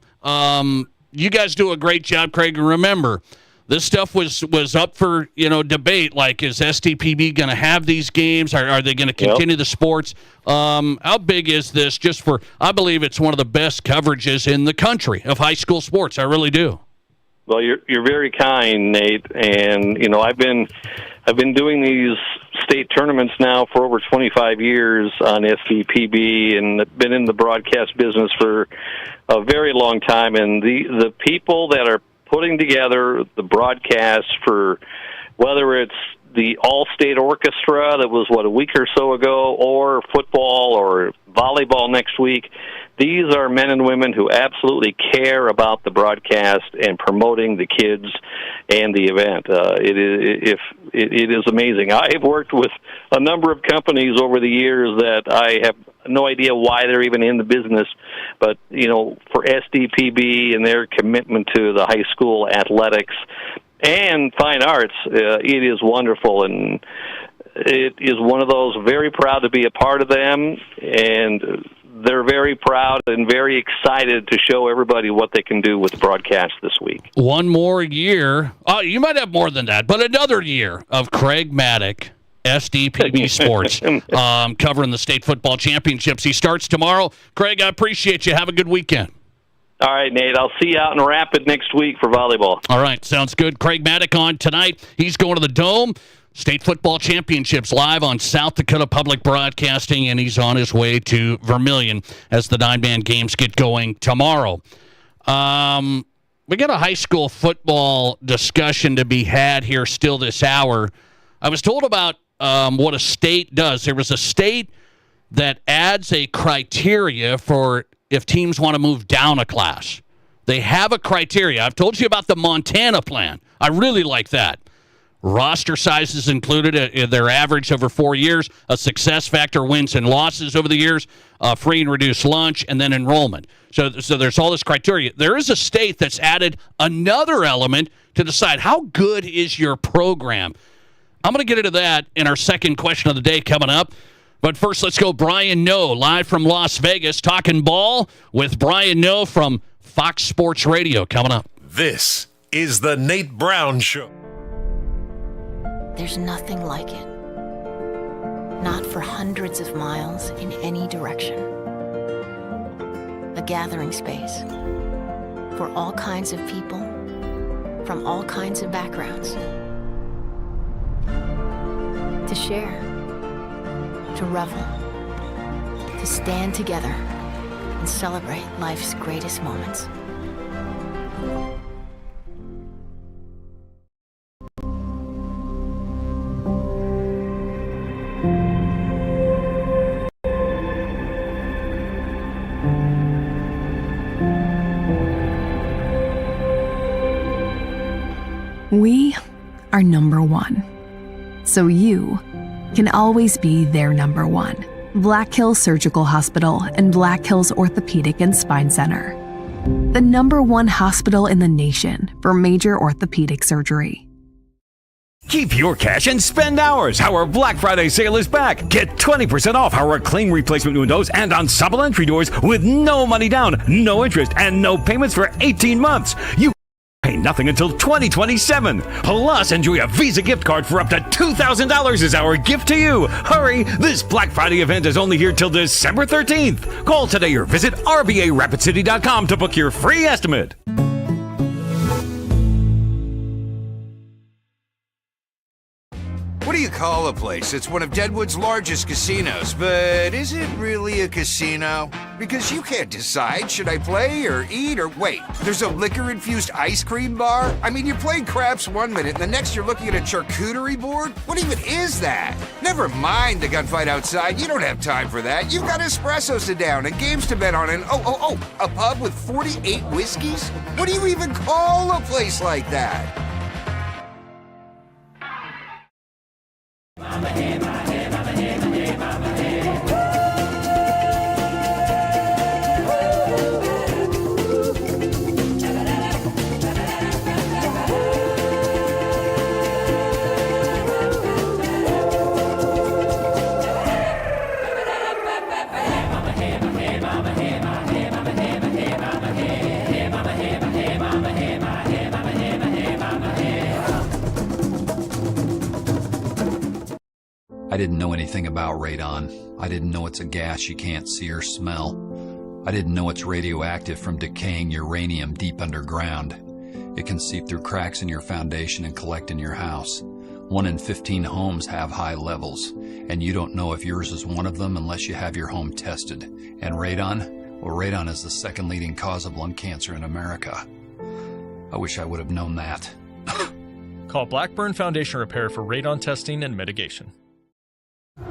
You guys do a great job, Craig. And remember, this stuff was up for debate. Like, is SDPB going to have these games? Are they going to continue the sports? How big is this? I believe it's one of the best coverages in the country of high school sports. I really do. Well, you're very kind, Nate, and I've been doing these state tournaments now for over 25 years on SDPB, and been in the broadcast business for a very long time. And the people that are putting together the broadcast for whether it's the All-State Orchestra that was, a week or so ago, or football or volleyball next week, these are men and women who absolutely care about the broadcast and promoting the kids and the event. It is amazing. I've worked with a number of companies over the years that I have no idea why they're even in the business, but for SDPB and their commitment to the high school athletics and fine arts, it is wonderful, and it is one of those, very proud to be a part of them, and they're very proud and very excited to show everybody what they can do with the broadcast this week. One more year. You might have more than that, but another year of Craig Mattick, SDPB Sports, covering the state football championships. He starts tomorrow. Craig, I appreciate you. Have a good weekend. All right, Nate. I'll see you out in Rapid next week for volleyball. All right, sounds good. Craig Mattick on tonight. He's going to the Dome. State football championships live on South Dakota Public Broadcasting, and he's on his way to Vermilion as the 9-man games get going tomorrow. We got a high school football discussion to be had here still this hour. I was told about what a state does. There was a state that adds a criteria for if teams want to move down a class. They have a criteria. I've told you about the Montana plan. I really like that. Roster sizes included, their average over 4 years, a success factor, wins and losses over the years, free and reduced lunch, and then enrollment. So there's all this criteria. There is a state that's added another element to decide how good is your program. I'm going to get into that in our second question of the day coming up. But first, let's go Brian Noe, live from Las Vegas, talking ball with Brian Noe from Fox Sports Radio coming up. This is the Nate Brown Show. There's nothing like it. Not for hundreds of miles in any direction. A gathering space for all kinds of people from all kinds of backgrounds. To share, to revel, to stand together and celebrate life's greatest moments. We are number one, so you can always be their number one. Black Hills Surgical Hospital and Black Hills Orthopedic and Spine Center. The number one hospital in the nation for major orthopedic surgery. Keep your cash and spend ours. Our Black Friday sale is back. Get 20% off our clean replacement windows and ensemble entry doors with no money down, no interest, and no payments for 18 months. You Pay nothing until 2027. Plus, enjoy a Visa gift card for up to $2,000 as our gift to you. Hurry! This Black Friday event is only here till December 13th. Call today or visit RBARapidCity.com to book your free estimate. What do you call a place? It's one of Deadwood's largest casinos, but is it really a casino? Because you can't decide, should I play or eat or wait, there's a liquor-infused ice cream bar? I mean, you're playing craps one minute and the next you're looking at a charcuterie board? What even is that? Never mind the gunfight outside, you don't have time for that. You've got espressos to down and games to bet on and a pub with 48 whiskeys? What do you even call a place like that? I didn't know anything about radon. I didn't know it's a gas you can't see or smell. I didn't know it's radioactive from decaying uranium deep underground. It can seep through cracks in your foundation and collect in your house. 1 in 15 homes have high levels, and you don't know if yours is one of them unless you have your home tested. And radon? Well, radon is the second leading cause of lung cancer in America. I wish I would have known that. Call Blackburn Foundation Repair for radon testing and mitigation.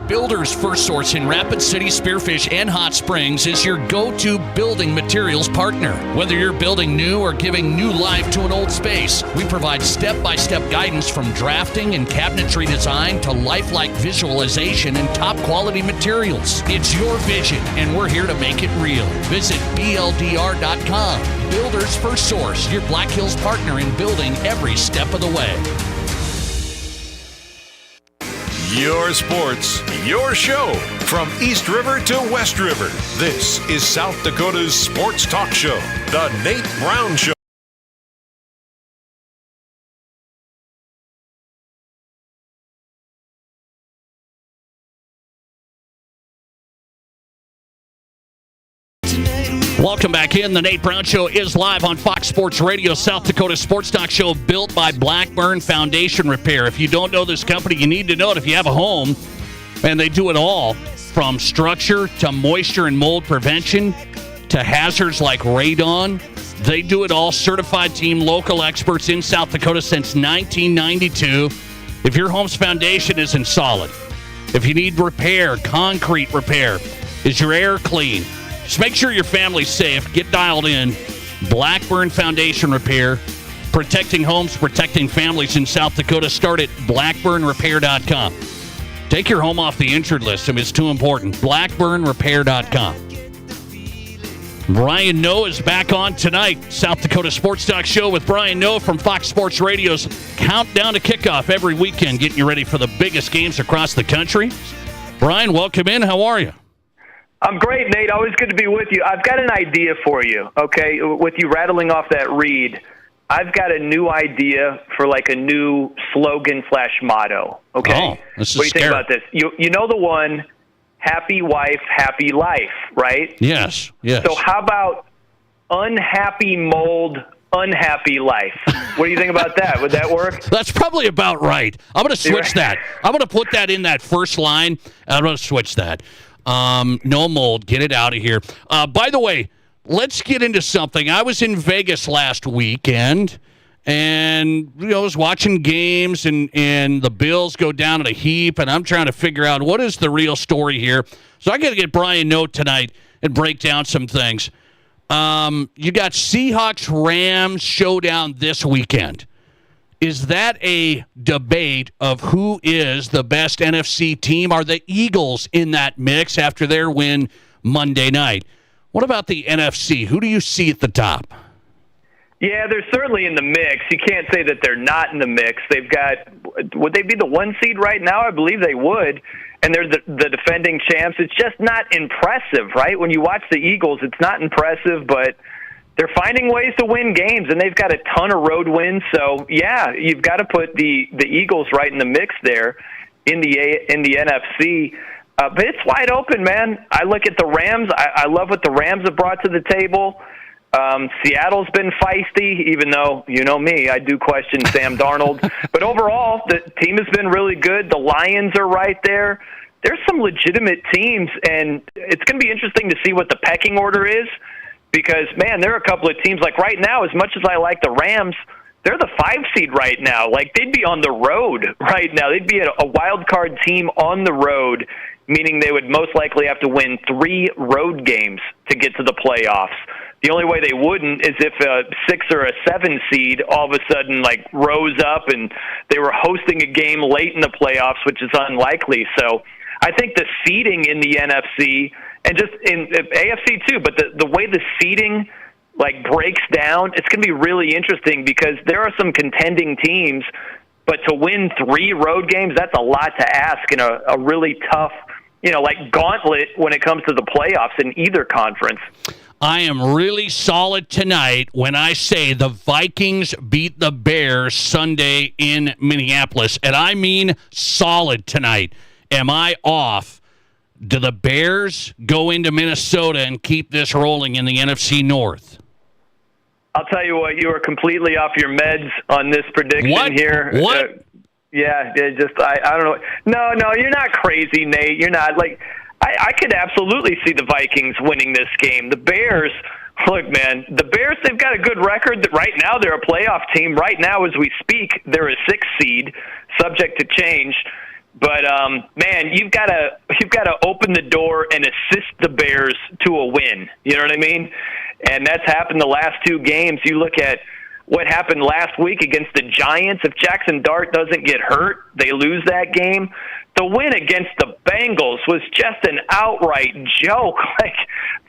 Builder's First Source in Rapid City, Spearfish, and Hot Springs is your go-to building materials partner. Whether you're building new or giving new life to an old space, we provide step-by-step guidance from drafting and cabinetry design to lifelike visualization and top-quality materials. It's your vision, and we're here to make it real. Visit BLDR.com. Builder's First Source, your Black Hills partner in building every step of the way. Your sports, your show. From East River to West River, this is South Dakota's sports talk show, The Nate Brown Show. Welcome back in. The Nate Brown Show is live on Fox Sports Radio, South Dakota Sports Talk Show, built by Blackburn Foundation Repair. If you don't know this company, you need to know it if you have a home. And they do it all, from structure to moisture and mold prevention to hazards like radon. They do it all. Certified team, local experts in South Dakota since 1992. If your home's foundation isn't solid, if you need repair, concrete repair, is your air clean? Just make sure your family's safe. Get dialed in. Blackburn Foundation Repair. Protecting homes, protecting families in South Dakota. Start at blackburnrepair.com. Take your home off the injured list. I mean, it's too important. blackburnrepair.com. Brian Noe is back on tonight. South Dakota Sports Talk Show with Brian Noe from Fox Sports Radio's Countdown to Kickoff every weekend, getting you ready for the biggest games across the country. Brian, welcome in. How are you? I'm great, Nate. Always good to be with you. I've got an idea for you, okay? With you rattling off that read, I've got a new idea for like a new slogan/motto, okay? Oh, this is what do you think about this? You know the one, happy wife, happy life, right? Yes, yes. So how about unhappy mold, unhappy life? What do you think about that? Would that work? That's probably about right. I'm going to switch that. I'm going to put that in that first line. I'm going to switch that. No mold. Get it out of here. By the way, let's get into something. I was in Vegas last weekend, and I was watching games, and the Bills go down in a heap, and I'm trying to figure out what is the real story here. So I got to get Brian Noe tonight and break down some things. You got Seahawks-Rams showdown this weekend. Is that a debate of who is the best NFC team? Are the Eagles in that mix after their win Monday night? What about the NFC? Who do you see at the top? Yeah, they're certainly in the mix. You can't say that they're not in the mix. They've got, would they be the 1 seed right now? I believe they would. And they're the defending champs. It's just not impressive, right? When you watch the Eagles, it's not impressive, but they're finding ways to win games, and they've got a ton of road wins. So, yeah, you've got to put the Eagles right in the mix there in the NFC. But it's wide open, man. I look at the Rams. I love what the Rams have brought to the table. Seattle's been feisty, even though, you know me, I do question Sam Darnold. But overall, the team has been really good. The Lions are right there. There's some legitimate teams, and it's going to be interesting to see what the pecking order is because, man, there are a couple of teams. Like right now, as much as I like the Rams, they're the 5 seed right now. Like they'd be on the road right now. They'd be a wild card team on the road, meaning they would most likely have to win 3 road games to get to the playoffs. The only way they wouldn't is if a 6 or a 7 seed all of a sudden like rose up and they were hosting a game late in the playoffs, which is unlikely. So I think the seeding in the NFC and just in AFC too, but the way the seeding like breaks down, it's going to be really interesting because there are some contending teams, but to win 3 road games, that's a lot to ask in a really tough, like gauntlet when it comes to the playoffs in either conference. I am really solid tonight when I say the Vikings beat the Bears Sunday in Minneapolis, and I mean solid tonight. Am I off? Do the Bears go into Minnesota and keep this rolling in the NFC North? I'll tell you what, you are completely off your meds on this prediction here. What? Yeah, I don't know. No, you're not crazy, Nate. You're not. Like, I could absolutely see the Vikings winning this game. The Bears, look, man, the Bears, they've got a good record. Right now, they're a playoff team. Right now, as we speak, they're a 6 seed, subject to change. But man, you've got to open the door and assist the Bears to a win. You know what I mean? And that's happened the last 2 games. You look at what happened last week against the Giants. If Jackson Dart doesn't get hurt, they lose that game. The win against the Bengals was just an outright joke. Like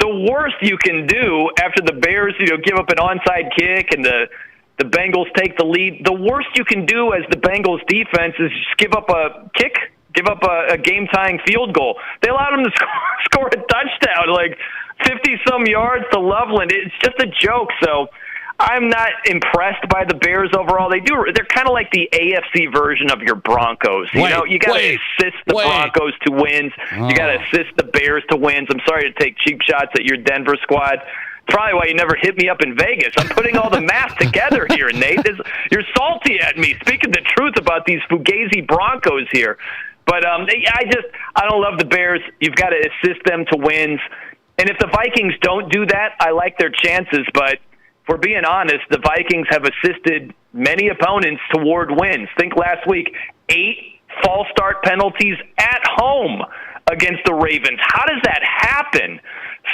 the worst you can do after the Bears, give up an onside kick and the Bengals take the lead. The worst you can do as the Bengals defense is just give up a kick, give up a game-tying field goal. They allowed them to score a touchdown, like 50-some yards to Loveland. It's just a joke. So I'm not impressed by the Bears overall. They're kind of like the AFC version of your Broncos. You got to assist the Broncos to wins. Oh. You got to assist the Bears to wins. I'm sorry to take cheap shots at your Denver squad. Probably why you never hit me up in Vegas. I'm putting all the math together here, Nate. You're salty at me, speaking the truth about these Fugazi Broncos here. But I don't love the Bears. You've got to assist them to wins. And if the Vikings don't do that, I like their chances. But if we're being honest, the Vikings have assisted many opponents toward wins. Think last week, 8 false start penalties at home against the Ravens. How does that happen?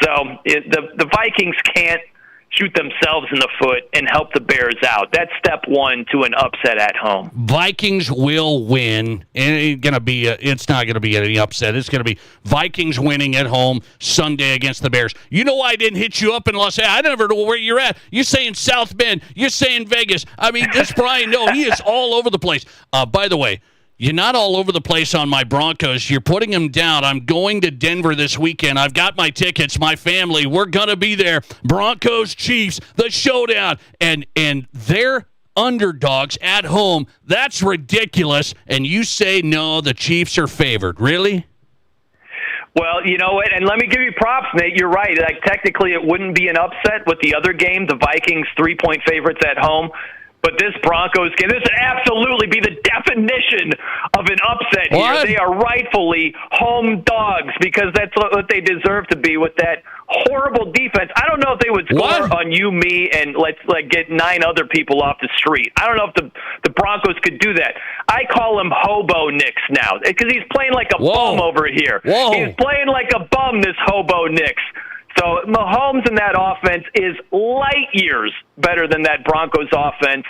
So the Vikings can't shoot themselves in the foot and help the Bears out. That's step 1 to an upset at home. Vikings will win. It's not going to be any upset. It's going to be Vikings winning at home Sunday against the Bears. You know why I didn't hit you up in Los Angeles? I never know where you're at. You're saying South Bend. You're saying Vegas. I mean, this Brian, no, he is all over the place. By the way, you're not all over the place on my Broncos. You're putting them down. I'm going to Denver this weekend. I've got my tickets, my family. We're going to be there. Broncos, Chiefs, the showdown. And they're underdogs at home. That's ridiculous. And you say, no, the Chiefs are favored. Really? Well, you know what? And let me give you props, Nate. You're right. Like, technically, it wouldn't be an upset with the other game, the Vikings 3-point favorites at home. But this Broncos game, this would absolutely be the definition of an upset here. They are rightfully home dogs because that's what they deserve to be with that horrible defense. I don't know if they would score on you, me, and let's get 9 other people off the street. I don't know if the Broncos could do that. I call him Hobo Nix now because he's playing like a bum over here. He's playing like a bum, this Hobo Nix. So Mahomes in that offense is light years better than that Broncos offense.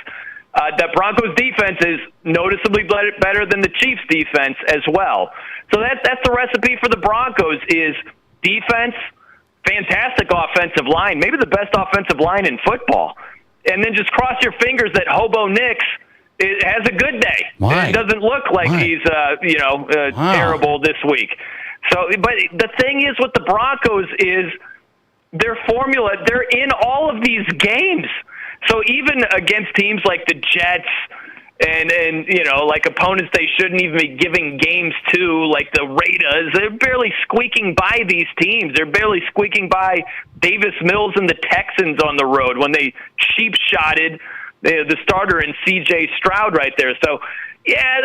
That Broncos defense is noticeably better than the Chiefs defense as well. So that's the recipe for the Broncos is defense, fantastic offensive line, maybe the best offensive line in football. And then just cross your fingers that Hobo Nix has a good day. It doesn't look like he's terrible this week. So, but the thing is with the Broncos is their formula, they're in all of these games. So even against teams like the Jets and like opponents they shouldn't even be giving games to, like the Raiders, they're barely squeaking by these teams. They're barely squeaking by Davis Mills and the Texans on the road when they cheap-shotted the starter in C.J. Stroud right there. So, yeah,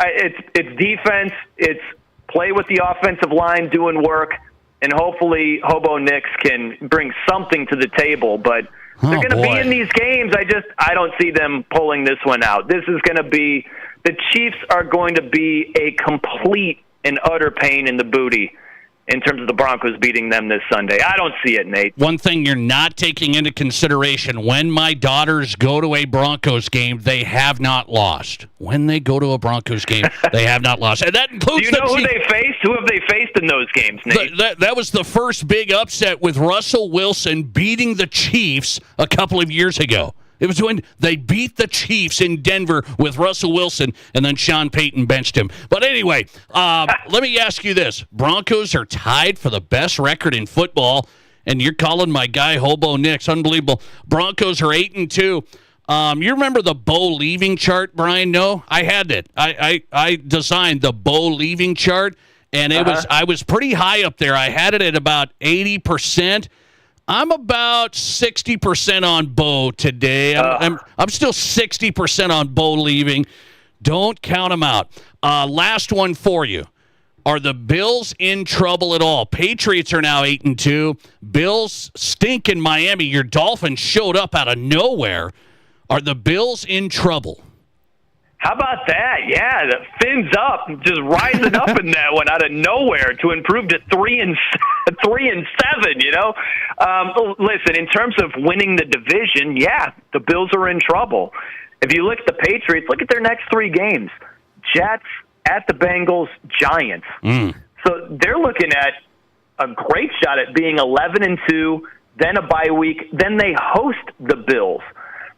it's defense. It's play with the offensive line doing work, and hopefully Hobo Nix can bring something to the table. But they're going to be in these games. I don't see them pulling this one out. This is going to be – the Chiefs are going to be a complete and utter pain in the booty in terms of the Broncos beating them this Sunday. I don't see it, Nate. One thing you're not taking into consideration, when my daughters go to a Broncos game, they have not lost. When they go to a Broncos game, they have not lost. And that includes Do you know who they faced? Who have they faced in those games, Nate? That was the first big upset with Russell Wilson beating the Chiefs a couple of years ago. It was when they beat the Chiefs in Denver with Russell Wilson, and then Sean Payton benched him. But anyway, let me ask you this. Broncos are tied for the best record in football, and you're calling my guy Hobo Nix. Unbelievable. Broncos are 8-2. You remember the Bo leaving chart, Brian? No? I had it. I designed the Bo leaving chart, and I was pretty high up there. I had it at about 80%. I'm about 60% on Bo today. I'm still 60% on Bo leaving. Don't count them out. Last one for you. Are the Bills in trouble at all? Patriots are now 8-2. Bills stink in Miami. Your Dolphins showed up out of nowhere. Are the Bills in trouble? How about that? Yeah, the fins up, just rising up in that one out of nowhere to improve to 3-7. Listen, in terms of winning the division, yeah, the Bills are in trouble. If you look at the Patriots, look at their next 3 games: Jets, at the Bengals, Giants. So they're looking at a great shot at being 11-2, then a bye week, then they host the Bills.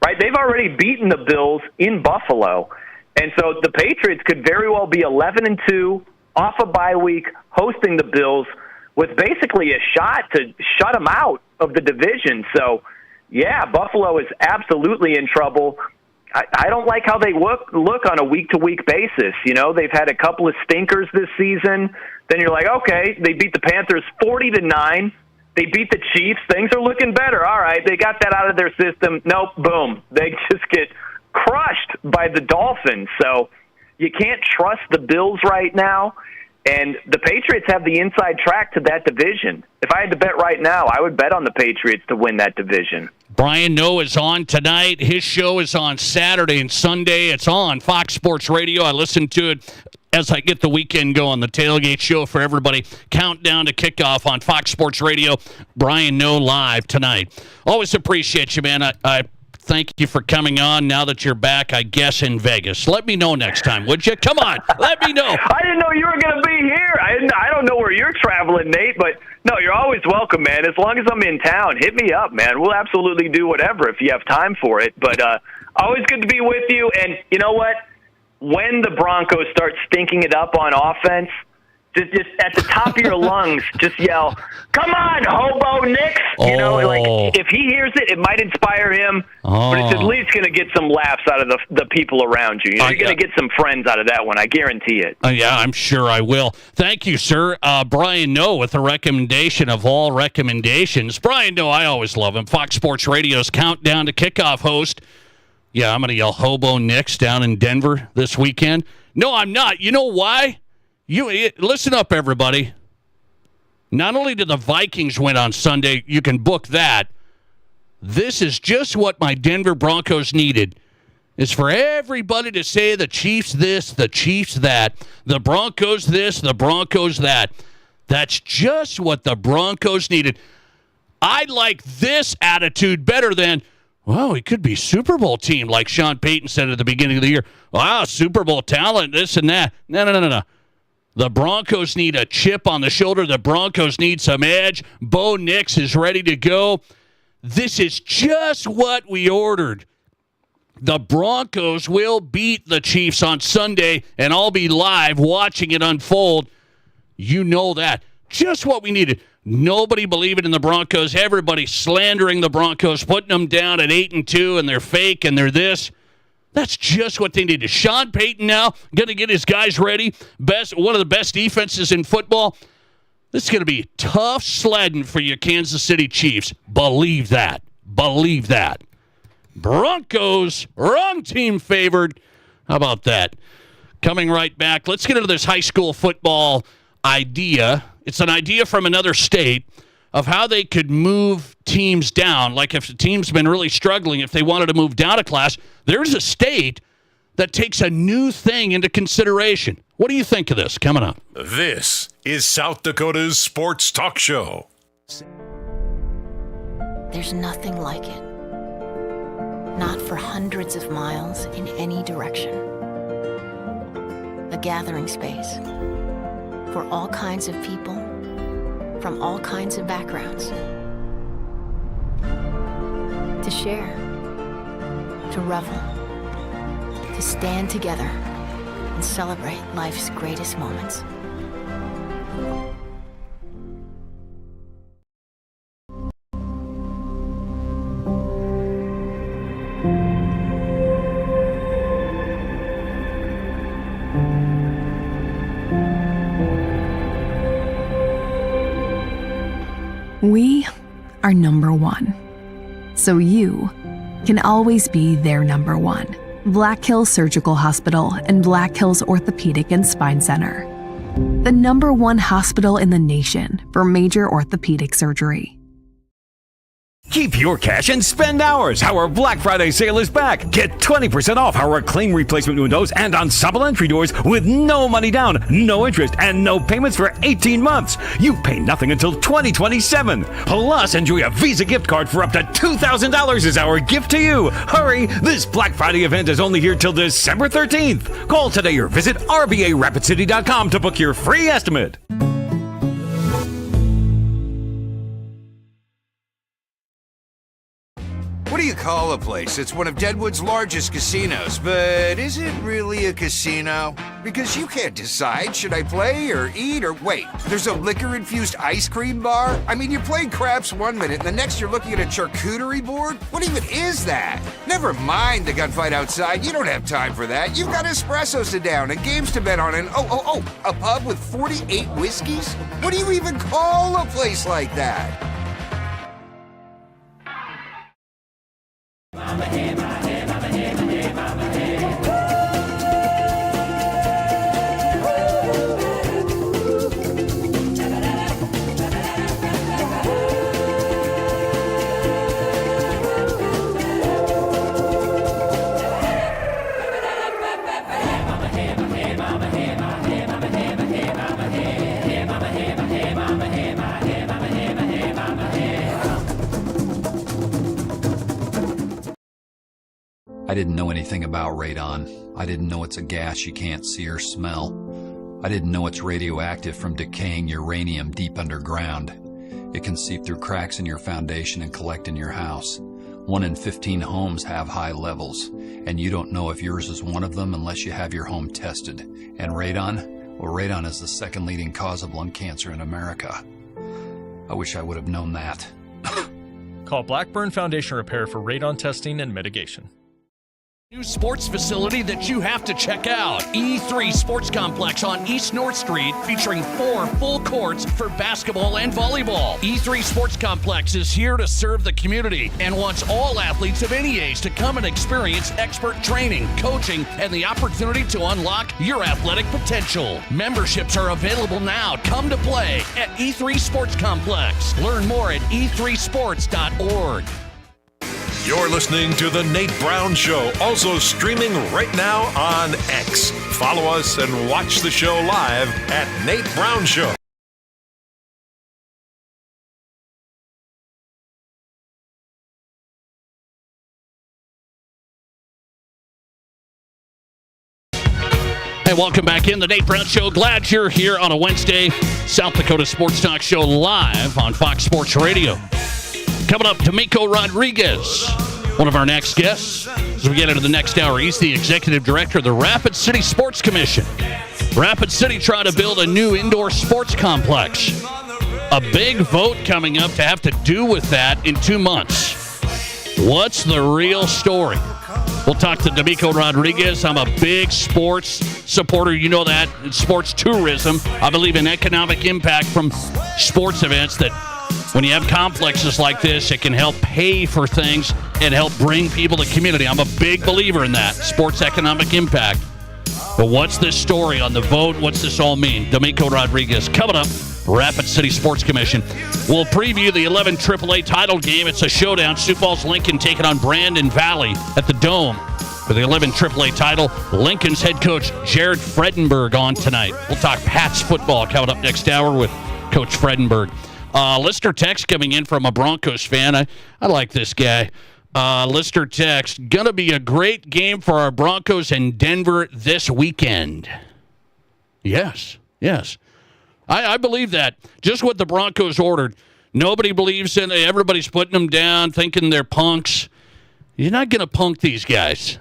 Right? They've already beaten the Bills in Buffalo. And so the Patriots could very well be 11-2, off a bye week, hosting the Bills, with basically a shot to shut them out of the division. So, yeah, Buffalo is absolutely in trouble. I don't like how they look on a week-to-week basis. You know, they've had a couple of stinkers this season. Then you're like, okay, they beat the Panthers 40-9. They beat the Chiefs. Things are looking better. All right, they got that out of their system. Nope, boom. They just get crushed by the Dolphins. So you can't trust the Bills right now. And the Patriots have the inside track to that division. If I had to bet right now, I would bet on the Patriots to win that division. Brian Noe is on tonight. His show is on Saturday and Sunday. It's on Fox Sports Radio. I listen to it as I get the weekend going. The Tailgate Show for everybody. Countdown to kickoff on Fox Sports Radio. Brian Noe live tonight. Always appreciate you, man. I thank you for coming on now that you're back, I guess, in Vegas. Let me know next time, would you? Come on, let me know. I didn't know you were going to be here. I don't know where you're traveling, Nate, but no, you're always welcome, man. As long as I'm in town, hit me up, man. We'll absolutely do whatever if you have time for it. But always good to be with you. And you know what? When the Broncos start stinking it up on offense, just at the top of your lungs, just yell, "Come on, Hobo Nix!" You know, like if he hears it, it might inspire him, but it's at least going to get some laughs out of the people around you. You're going to get some friends out of that one, I guarantee it. Yeah, I'm sure I will. Thank you, sir. Brian Noe with a recommendation of all recommendations. Brian Noe, I always love him. Fox Sports Radio's Countdown to Kickoff host. Yeah, I'm going to yell Hobo Nix down in Denver this weekend. No, I'm not. You know why? Listen up, everybody. Not only did the Vikings win on Sunday, you can book that. This is just what my Denver Broncos needed, is for everybody to say the Chiefs this, the Chiefs that, the Broncos this, the Broncos that. That's just what the Broncos needed. I like this attitude better than, well, it could be Super Bowl team, like Sean Payton said at the beginning of the year. Wow, Super Bowl talent, this and that. No. The Broncos need a chip on the shoulder. The Broncos need some edge. Bo Nix is ready to go. This is just what we ordered. The Broncos will beat the Chiefs on Sunday, and I'll be live watching it unfold. You know that. Just what we needed. Nobody believing in the Broncos. Everybody slandering the Broncos, putting them down at 8-2, and they're fake, and they're this. That's just what they needed. Sean Payton now going to get his guys ready. One of the best defenses in football. This is going to be tough sledding for your Kansas City Chiefs. Believe that. Believe that. Broncos, wrong team favored. How about that? Coming right back, let's get into this high school football idea. It's an idea from another state of how they could move teams down. Like if the team's been really struggling, if they wanted to move down a class, there's a state that takes a new thing into consideration. What do you think of this? Coming up. This is South Dakota's Sports Talk Show. There's nothing like it. Not for hundreds of miles in any direction. A gathering space for all kinds of people from all kinds of backgrounds. To share, to revel, to stand together and celebrate life's greatest moments. We are number one, so you can always be their number one. Black Hills Surgical Hospital and Black Hills Orthopedic and Spine Center. The number one hospital in the nation for major orthopedic surgery. Keep your cash and spend ours. Our Black Friday sale is back. Get 20% off our clean replacement windows and ensemble entry doors with no money down, no interest, and no payments for 18 months. You pay nothing until 2027. Plus, enjoy a Visa gift card for up to $2,000 as our gift to you. Hurry, this Black Friday event is only here till December 13th. Call today or visit rbarapidcity.com to book your free estimate. What do you call a place that's one of Deadwood's largest casinos, but is it really a casino? Because you can't decide, should I play or eat or wait, there's a liquor-infused ice cream bar? I mean, you're playing craps one minute and the next you're looking at a charcuterie board? What even is that? Never mind the gunfight outside, you don't have time for that. You've got espressos to down and games to bet on and a pub with 48 whiskeys? What do you even call a place like that? I didn't know anything about radon. I didn't know it's a gas you can't see or smell. I didn't know it's radioactive from decaying uranium deep underground. It can seep through cracks in your foundation and collect in your house. 1 in 15 homes have high levels, and you don't know if yours is one of them unless you have your home tested. And radon? Well, radon is the second leading cause of lung cancer in America. I wish I would have known that. Call Blackburn Foundation Repair for radon testing and mitigation. New sports facility that you have to check out. E3 Sports Complex on East North Street, featuring 4 full courts for basketball and volleyball. E3 Sports Complex is here to serve the community and wants all athletes of any age to come and experience expert training, coaching, and the opportunity to unlock your athletic potential. Memberships are available now. Come to play at E3 Sports Complex. Learn more at e3sports.org. You're listening to The Nate Brown Show, also streaming right now on X. Follow us and watch the show live at Nate Brown Show. Hey, welcome back in the Nate Brown Show. Glad you're here on a Wednesday. South Dakota Sports Talk Show live on Fox Sports Radio. Coming up, Domico Rodriguez, one of our next guests. As we get into the next hour, he's the executive director of the Rapid City Sports Commission. Rapid City trying to build a new indoor sports complex A big vote coming up to have to do with that in 2 months. What's the real story? We'll talk to Domico Rodriguez. I'm a big sports supporter. You know that. It's sports tourism. I believe in economic impact from sports events, that when you have complexes like this, it can help pay for things and help bring people to community. I'm a big believer in that, sports economic impact. But what's this story on the vote? What's this all mean? Domico Rodriguez coming up. Rapid City Sports Commission. We'll preview the 11 AAA title game. It's a showdown. Sioux Falls Lincoln taking on Brandon Valley at the Dome for the 11 AAA title. Lincoln's head coach Jared Fredenburg on tonight. We'll talk Pats football coming up next hour with Coach Fredenburg. Listener text coming in from a Broncos fan. I like this guy. Listener text, gonna be a great game for our Broncos in Denver this weekend. Yes. I believe that. Just what the Broncos ordered. Nobody believes in it. Everybody's putting them down, thinking they're punks. You're not going to punk these guys.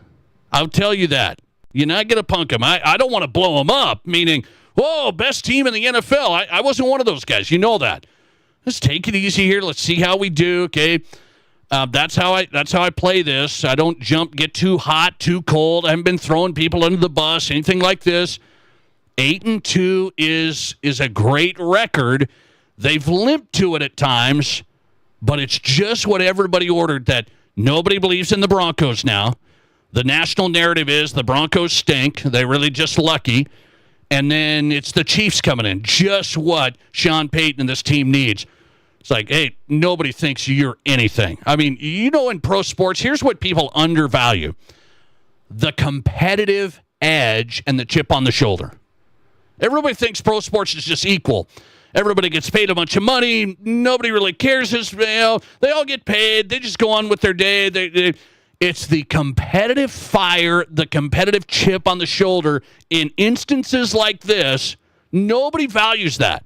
I'll tell you that. You're not going to punk them. I don't want to blow them up, meaning, whoa, best team in the NFL. I wasn't one of those guys. You know that. Let's take it easy here. Let's see how we do, okay? That's how I play this. I don't get too hot, too cold. I haven't been throwing people under the bus, anything like this. 8-2 is a great record. They've limped to it at times, but it's just what everybody ordered, that nobody believes in the Broncos now. The national narrative is the Broncos stink. They're really just lucky. And then it's the Chiefs coming in, just what Sean Payton and this team needs. It's like, hey, nobody thinks you're anything. I mean, in pro sports, here's what people undervalue: the competitive edge and the chip on the shoulder. Everybody thinks pro sports is just equal. Everybody gets paid a bunch of money. Nobody really cares. They all get paid. They just go on with their day. It's the competitive fire, the competitive chip on the shoulder. In instances like this, nobody values that.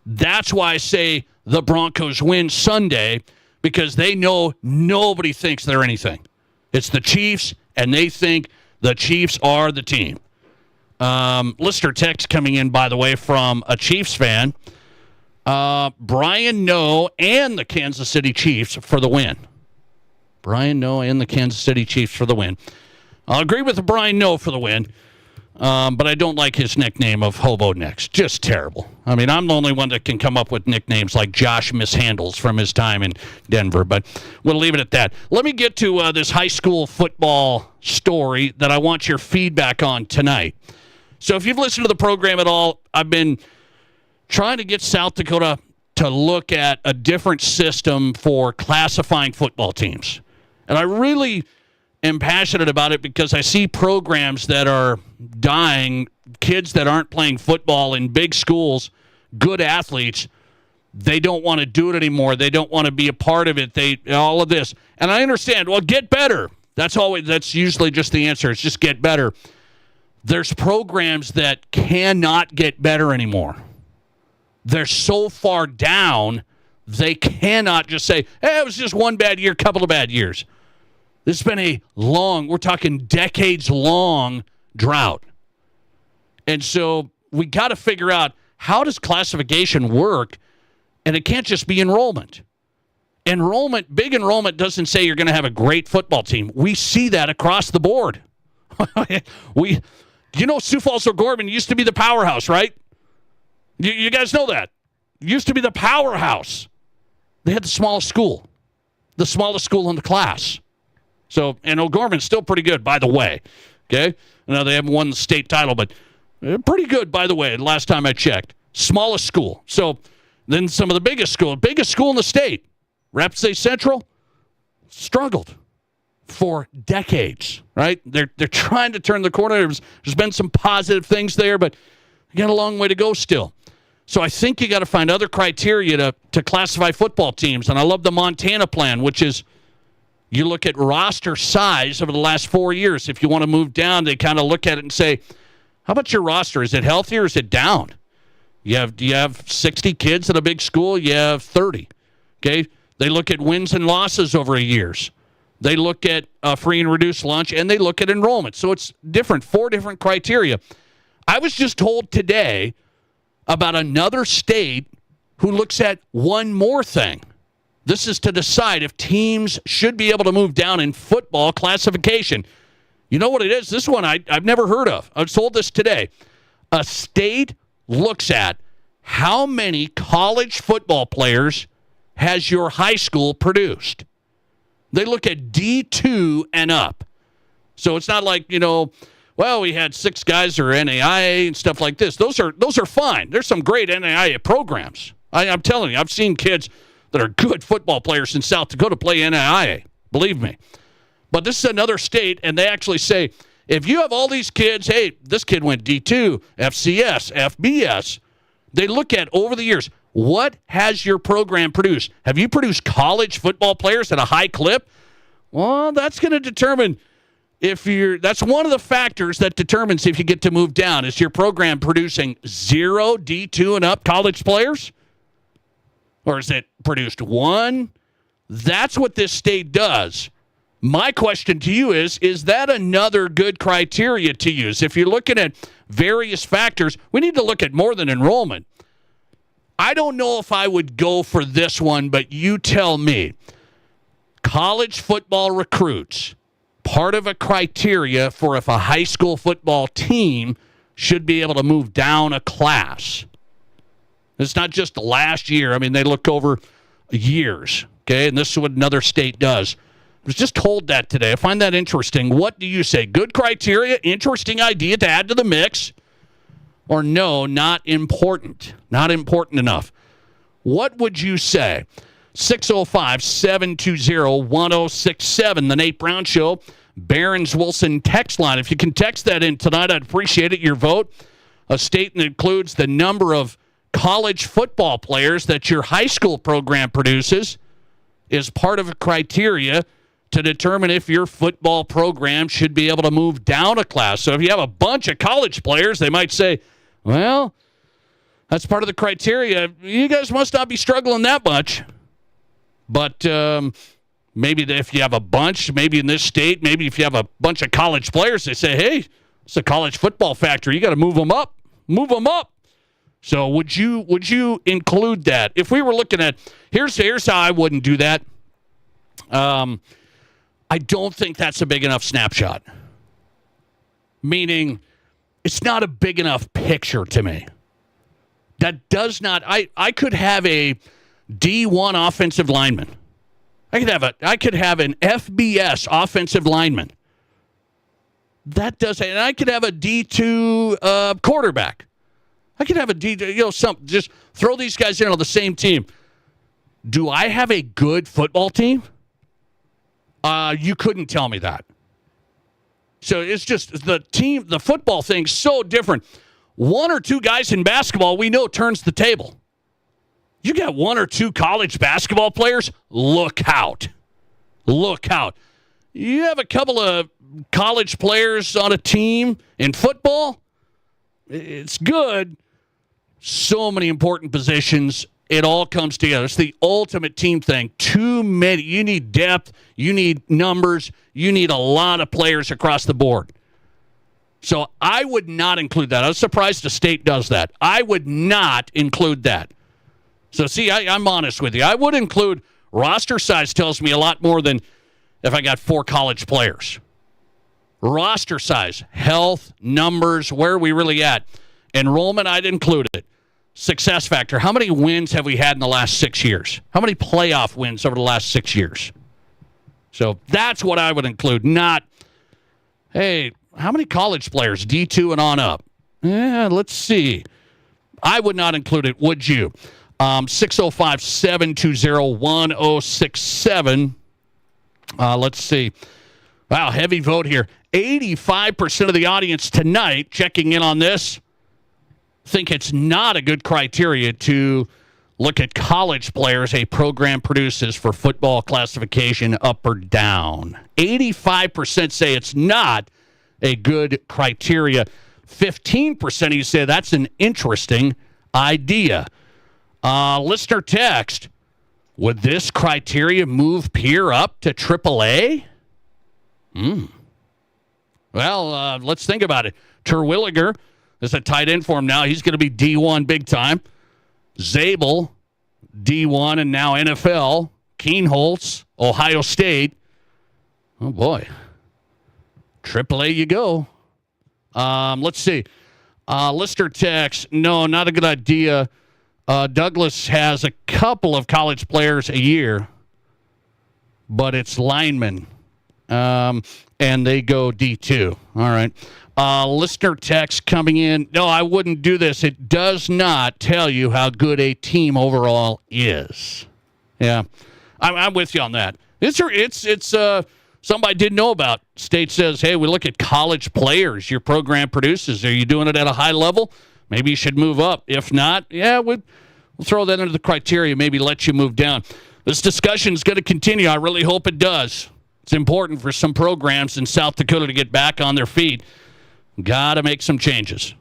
That's why I say the Broncos win Sunday, because they know nobody thinks they're anything. It's the Chiefs, and they think the Chiefs are the team. Listener text coming in, by the way, from a Chiefs fan. Brian No and the Kansas City Chiefs for the win. Brian No and the Kansas City Chiefs for the win. I'll agree with the Brian No for the win, but I don't like his nickname of Hobo Next. Just terrible. I mean, I'm the only one that can come up with nicknames like Josh Mishandles from his time in Denver, but we'll leave it at that. Let me get to this high school football story that I want your feedback on tonight. So if you've listened to the program at all, I've been trying to get South Dakota to look at a different system for classifying football teams. And I really am passionate about it because I see programs that are dying, kids that aren't playing football in big schools, good athletes. They don't want to do it anymore. They don't want to be a part of it. All of this. And I understand, well, get better. That's usually just the answer. It's just get better. There's programs that cannot get better anymore. They're so far down, they cannot just say, hey, it was just one bad year, couple of bad years. This has been we're talking decades-long drought. And so we got to figure out, how does classification work? And it can't just be enrollment. Big enrollment doesn't say you're going to have a great football team. We see that across the board. Sioux Falls O'Gorman used to be the powerhouse, right? You guys know that. Used to be the powerhouse. They had the smallest school in the class. So, and O'Gorman's still pretty good, by the way. Okay? Now, they haven't won the state title, but pretty good, by the way, last time I checked. Smallest school. So, then some of the biggest school in the state, Rapid City Central, struggled for decades, right? They're trying to turn the corner. There's been some positive things there, but you got a long way to go still. So I think you got to find other criteria to classify football teams. And I love the Montana plan, which is you look at roster size over the last 4 years. If you want to move down, they kind of look at it and say, how about your roster? Is it healthy or is it down? Do you have 60 kids at a big school? You have 30. Okay? They look at wins and losses over years. They look at free and reduced lunch, and they look at enrollment. So it's different, 4 different criteria. I was just told today about another state who looks at one more thing. This is to decide if teams should be able to move down in football classification. You know what it is? This one I've never heard of. I was told this today. A state looks at how many college football players has your high school produced. They look at D2 and up. So it's not like, we had 6 guys or NAIA and stuff like this. Those are fine. There's some great NAIA programs. I'm telling you, I've seen kids that are good football players in South Dakota play NAIA. Believe me. But this is another state, and they actually say, if you have all these kids, hey, this kid went D2, FCS, FBS, they look at over the years, what has your program produced? Have you produced college football players at a high clip? Well, that's going to determine that's one of the factors that determines if you get to move down. Is your program producing 0 D2 and up college players? Or is it produced 1? That's what this state does. My question to you is that another good criteria to use? If you're looking at various factors, we need to look at more than enrollment. I don't know if I would go for this one, but you tell me. College football recruits, part of a criteria for if a high school football team should be able to move down a class. It's not just the last year. I mean, they look over years, okay? And this is what another state does. I was just told that today. I find that interesting. What do you say? Good criteria, interesting idea to add to the mix? Or no, not important. Not important enough. What would you say? 605-720-1067, The Nate Brown Show, Barron's Wilson text line. If you can text that in tonight, I'd appreciate it. Your vote. A state that includes the number of college football players that your high school program produces is part of a criteria to determine if your football program should be able to move down a class. So if you have a bunch of college players, they might say, well, that's part of the criteria. You guys must not be struggling that much. But maybe if you have a bunch, maybe in this state, maybe if you have a bunch of college players, they say, hey, it's a college football factory. You got to move them up. Move them up. So would you include that? If we were looking at, here's how I wouldn't do that. I don't think that's a big enough snapshot. Meaning, it's not a big enough picture to me. That does not, I could have a D1 offensive lineman. I could have an FBS offensive lineman. That doesn't, and I could have a D2 quarterback. I could have a D2, just throw these guys in on the same team. Do I have a good football team? You couldn't tell me that. So it's just the football thing's so different. 1 or 2 guys in basketball we know turns the table. You got 1 or 2 college basketball players, look out. Look out. You have a couple of college players on a team in football, it's good. So many important positions. It all comes together. It's the ultimate team thing. Too many. You need depth. You need numbers. You need a lot of players across the board. So I would not include that. I was surprised the state does that. I would not include that. So see, I'm honest with you. I would include roster size tells me a lot more than if I got 4 college players. Roster size, health, numbers, where are we really at? Enrollment, I'd include it. Success factor, how many wins have we had in the last 6 years? How many playoff wins over the last 6 years? So that's what I would include, not, hey, how many college players, D2 and on up? Let's see. I would not include it, would you? 605-720-1067. Let's see. Wow, heavy vote here. 85% of the audience tonight checking in on this think it's not a good criteria to look at college players a program produces for football classification up or down. 85% say it's not a good criteria. 15% of you say that's an interesting idea. Listener text, would this criteria move Pierre up to AAA? Well, let's think about it. Terwilliger is a tight end for him now. He's going to be D1 big time. Zabel D1 and now NFL. Keenholz, Ohio State. Oh, boy. AAA you go. Let's see. Lister text, no, not a good idea. Douglas has a couple of college players a year, but it's linemen, and they go D2. All right. Listener text coming in, no, I wouldn't do this. It does not tell you how good a team overall is. Yeah, I'm with you on that. It's somebody didn't know about. State says, hey, we look at college players your program produces. Are you doing it at a high level? Maybe you should move up. If not, yeah, we'll throw that into the criteria, maybe let you move down. This discussion is going to continue. I really hope it does. It's important for some programs in South Dakota to get back on their feet. Got to make some changes.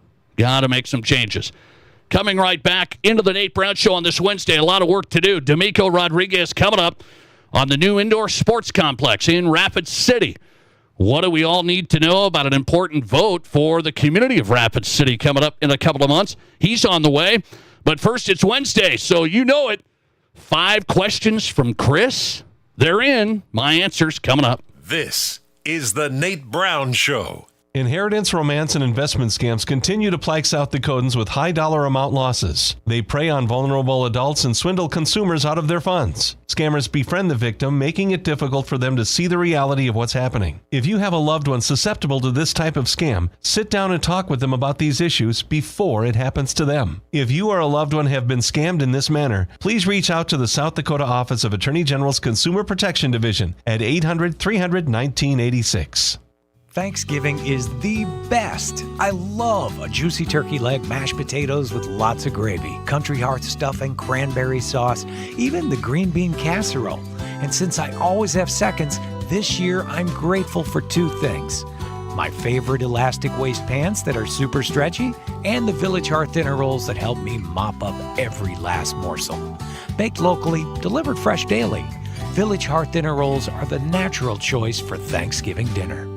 Coming right back into the Nate Brown Show on this Wednesday. A lot of work to do. Domico Rodriguez coming up on the new indoor sports complex in Rapid City. What do we all need to know about an important vote for the community of Rapid City coming up in a couple of months? He's on the way. But first, it's Wednesday, so you know it. 5 questions from Chris. They're in. My answers coming up. This is the Nate Brown Show. Inheritance, romance, and investment scams continue to plague South Dakotans with high dollar amount losses. They prey on vulnerable adults and swindle consumers out of their funds. Scammers befriend the victim, making it difficult for them to see the reality of what's happening. If you have a loved one susceptible to this type of scam, sit down and talk with them about these issues before it happens to them. If you or a loved one have been scammed in this manner, please reach out to the South Dakota Office of Attorney General's Consumer Protection Division at 800-300-1986. Thanksgiving is the best. I love a juicy turkey leg, mashed potatoes with lots of gravy, country hearth stuffing, cranberry sauce, even the green bean casserole. And since I always have seconds, this year I'm grateful for 2 things. My favorite elastic waist pants that are super stretchy, and the Village Hearth dinner rolls that help me mop up every last morsel. Baked locally, delivered fresh daily. Village Hearth dinner rolls are the natural choice for Thanksgiving dinner.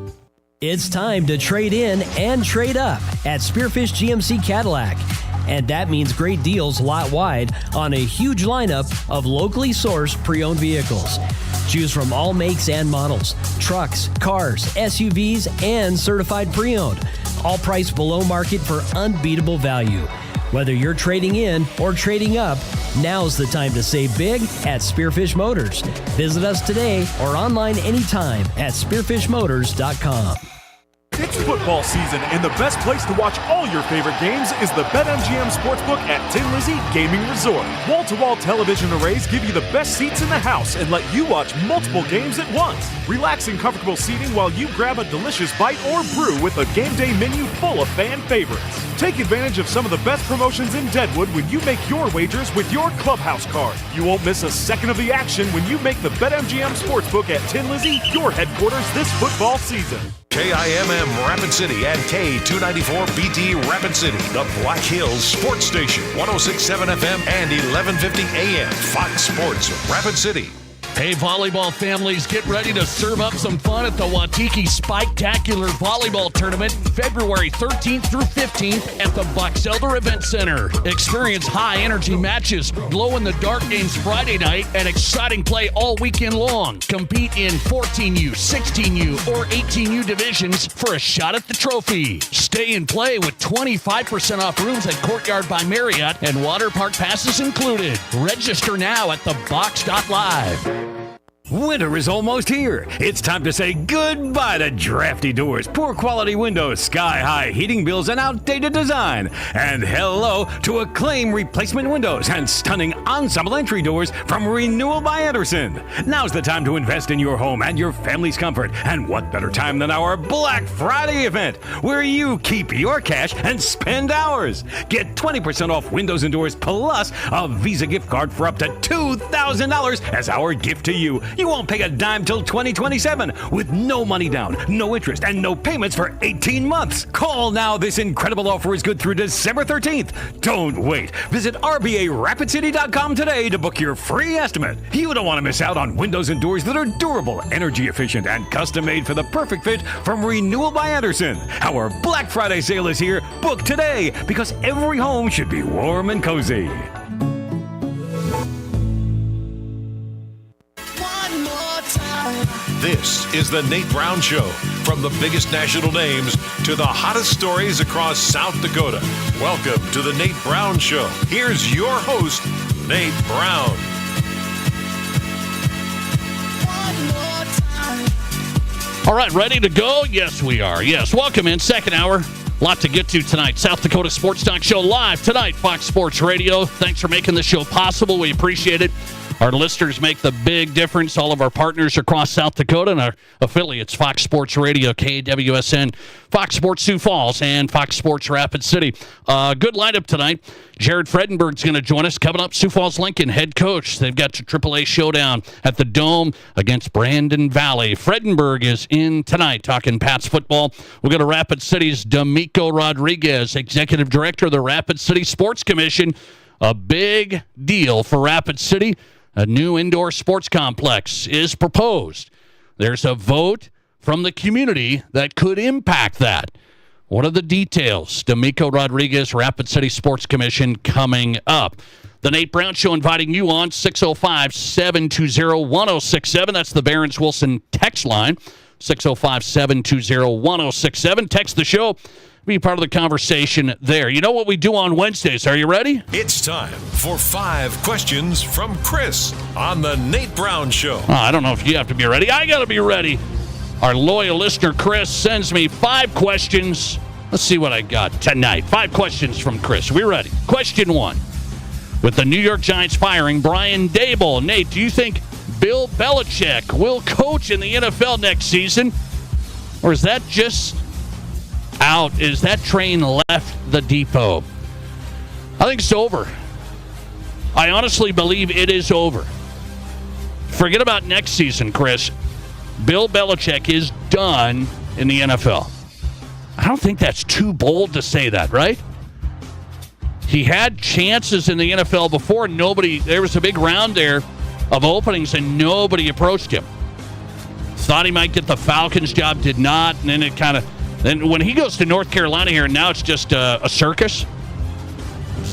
It's time to trade in and trade up at Spearfish GMC Cadillac. And that means great deals lot-wide on a huge lineup of locally sourced pre-owned vehicles. Choose from all makes and models, trucks, cars, SUVs, and certified pre-owned. All priced below market for unbeatable value. Whether you're trading in or trading up, now's the time to save big at Spearfish Motors. Visit us today or online anytime at spearfishmotors.com. It's football season, and the best place to watch all your favorite games is the BetMGM Sportsbook at Tin Lizzie Gaming Resort. Wall-to-wall television arrays give you the best seats in the house and let you watch multiple games at once. Relax in comfortable seating while you grab a delicious bite or brew with a game day menu full of fan favorites. Take advantage of some of the best promotions in Deadwood when you make your wagers with your Clubhouse card. You won't miss a second of the action when you make the BetMGM Sportsbook at Tin Lizzie your headquarters this football season. KIMM Rapid City and K294BT Rapid City, the Black Hills Sports Station, 106.7 FM and 1150 AM, Fox Sports Rapid City. Hey, volleyball families, get ready to serve up some fun at the Watiki Spike-tacular Volleyball Tournament February 13th through 15th at the Box Elder Event Center. Experience high-energy matches, glow-in-the-dark games Friday night, and exciting play all weekend long. Compete in 14U, 16U, or 18U divisions for a shot at the trophy. Stay and play with 25% off rooms at Courtyard by Marriott and water park passes included. Register now at thebox.live. Winter is almost here. It's time to say goodbye to drafty doors, poor quality windows, sky-high heating bills, and outdated design. And hello to Acclaim replacement windows and stunning ensemble entry doors from Renewal by Anderson. Now's the time to invest in your home and your family's comfort. And what better time than our Black Friday event, where you keep your cash and spend ours. Get 20% off windows and doors plus a Visa gift card for up to $2,000 as our gift to you. You won't pay a dime till 2027 with no money down, no interest, and no payments for 18 months. Call now. This incredible offer is good through December 13th. Don't wait. Visit RBARapidCity.com today to book your free estimate. You don't want to miss out on windows and doors that are durable, energy efficient, and custom made for the perfect fit from Renewal by Anderson. Our Black Friday sale is here. Book today because every home should be warm and cozy. This is the Nate Brown Show. From the biggest national names to the hottest stories across South Dakota. Welcome to the Nate Brown Show. Here's your host, Nate Brown. All right, ready to go? Yes, we are. Yes, welcome in. Second hour. A lot to get to tonight. South Dakota Sports Talk Show live tonight, Fox Sports Radio. Thanks for making the show possible. We appreciate it. Our listeners make the big difference. All of our partners across South Dakota and our affiliates, Fox Sports Radio, KWSN, Fox Sports Sioux Falls, and Fox Sports Rapid City. Good lineup tonight. Jared Fredenburg's going to join us. Coming up, Sioux Falls Lincoln head coach. They've got the AAA showdown at the Dome against Brandon Valley. Fredenburg is in tonight talking Pats football. We'll go to Rapid City's Domico Rodriguez, executive director of the Rapid City Sports Commission. A big deal for Rapid City. A new indoor sports complex is proposed. There's a vote from the community that could impact that. What are the details? Domico Rodriguez, Rapid City Sports Commission, coming up. The Nate Brown Show inviting you on 605-720-1067. That's the Barron's Wilson text line, 605-720-1067. Text the show. Be part of the conversation there. You know what we do on Wednesdays. Are you ready? It's time for 5 questions from Chris on the Nate Brown Show. I don't know if you have to be ready. I got to be ready. Our loyal listener, Chris, sends me 5 questions. Let's see what I got tonight. 5 questions from Chris. We're ready. Question 1. With the New York Giants firing Brian Daboll, Nate, do you think Bill Belichick will coach in the NFL next season? Or is that just out? Is that train left the depot? I think it's over. I honestly believe it is over. Forget about next season, Chris. Bill Belichick is done in the NFL. I don't think that's too bold to say that, right? He had chances in the NFL before. There was a big round there of openings and nobody approached him. Thought he might get the Falcons job, did not, and then Then when he goes to North Carolina here, and now it's just a circus,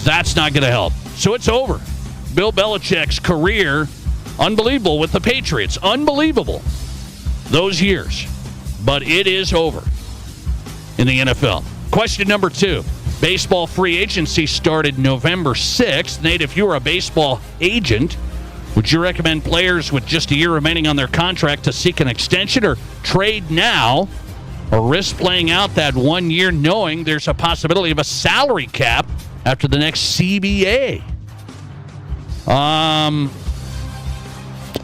that's not going to help. So it's over. Bill Belichick's career, unbelievable with the Patriots. Unbelievable. Those years. But it is over in the NFL. Question number 2. Baseball free agency started November 6th. Nate, if you were a baseball agent, would you recommend players with just a year remaining on their contract to seek an extension or trade now? Or risk playing out that 1 year knowing there's a possibility of a salary cap after the next CBA?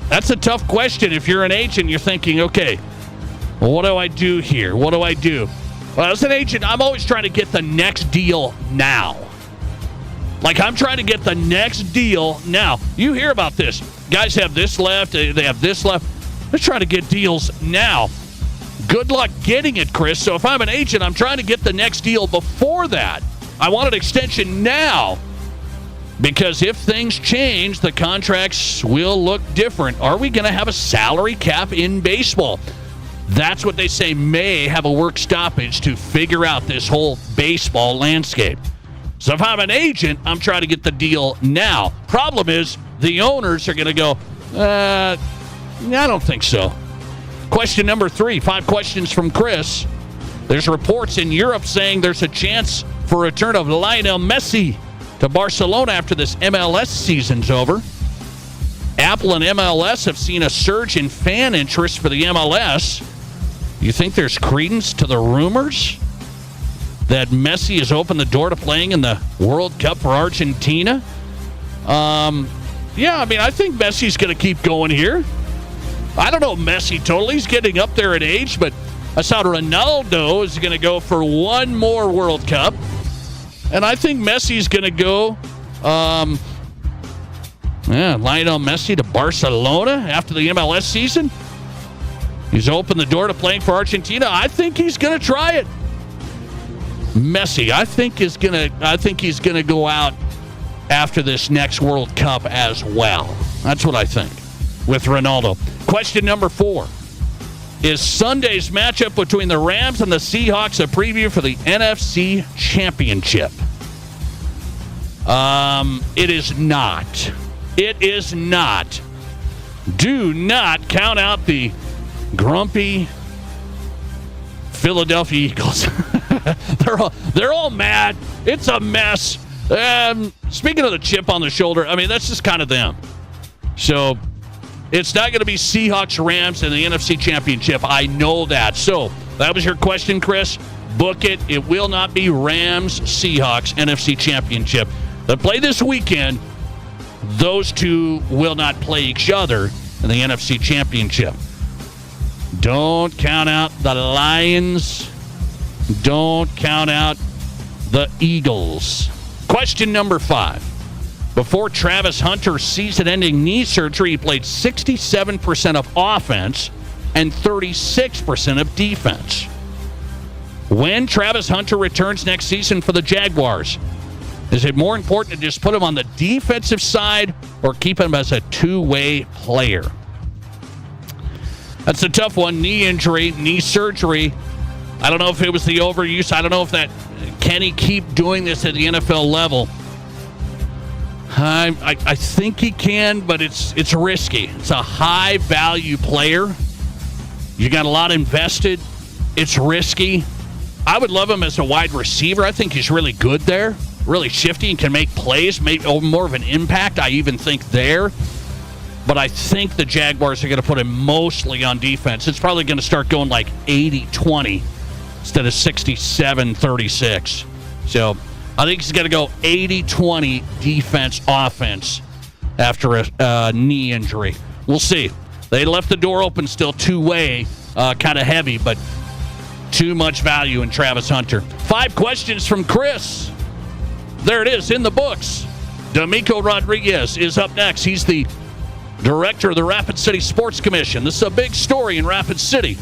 That's a tough question. If you're an agent, you're thinking, okay, well, what do I do here? What do I do? Well, as an agent, I'm always trying to get the next deal now. Like, I'm trying to get the next deal now. You hear about this. Guys have this left. They have this left. Let's try to get deals now. Good luck getting it, Chris. So if I'm an agent, I'm trying to get the next deal before that. I want an extension now. Because if things change, the contracts will look different. Are we going to have a salary cap in baseball? That's what they say may have a work stoppage to figure out this whole baseball landscape. So if I'm an agent, I'm trying to get the deal now. Problem is, the owners are going to go, I don't think so. Question number 3, 5 questions from Chris. There's reports in Europe saying there's a chance for a return of Lionel Messi to Barcelona after this MLS season's over. Apple and MLS have seen a surge in fan interest for the MLS. You think there's credence to the rumors that Messi has opened the door to playing in the World Cup for Argentina? I think Messi's going to keep going here. I don't know Messi totally. He's getting up there in age, but I saw Ronaldo is going to go for one more World Cup. And I think Messi's going to go, Lionel Messi to Barcelona after the MLS season. He's opened the door to playing for Argentina. I think he's going to try it. Messi, I think he's going to go out after this next World Cup as well. That's what I think with Ronaldo. Question number 4. Is Sunday's matchup between the Rams and the Seahawks a preview for the NFC Championship? It is not. It is not. Do not count out the grumpy Philadelphia Eagles. They're all mad. It's a mess. Speaking of the chip on the shoulder, I mean, that's just kind of them. So it's not going to be Seahawks-Rams in the NFC Championship. I know that. So that was your question, Chris. Book it. It will not be Rams-Seahawks NFC Championship. They play this weekend. Those two will not play each other in the NFC Championship. Don't count out the Lions. Don't count out the Eagles. Question number 5. Before Travis Hunter's season-ending knee surgery, he played 67% of offense and 36% of defense. When Travis Hunter returns next season for the Jaguars, is it more important to just put him on the defensive side or keep him as a two-way player? That's a tough one. Knee injury, knee surgery. I don't know if it was the overuse. I don't know if that can he keep doing this at the NFL level. I think he can, but it's risky. It's a high-value player. You got a lot invested. It's risky. I would love him as a wide receiver. I think he's really good there. Really shifty and can make plays, make more of an impact, I even think, there. But I think the Jaguars are going to put him mostly on defense. It's probably going to start going like 80-20 instead of 67-36. So I think he's going to go 80-20 defense-offense after a knee injury. We'll see. They left the door open still two-way, kind of heavy, but too much value in Travis Hunter. 5 questions from Chris. There it is in the books. Domico Rodriguez is up next. He's the director of the Rapid City Sports Commission. This is a big story in Rapid City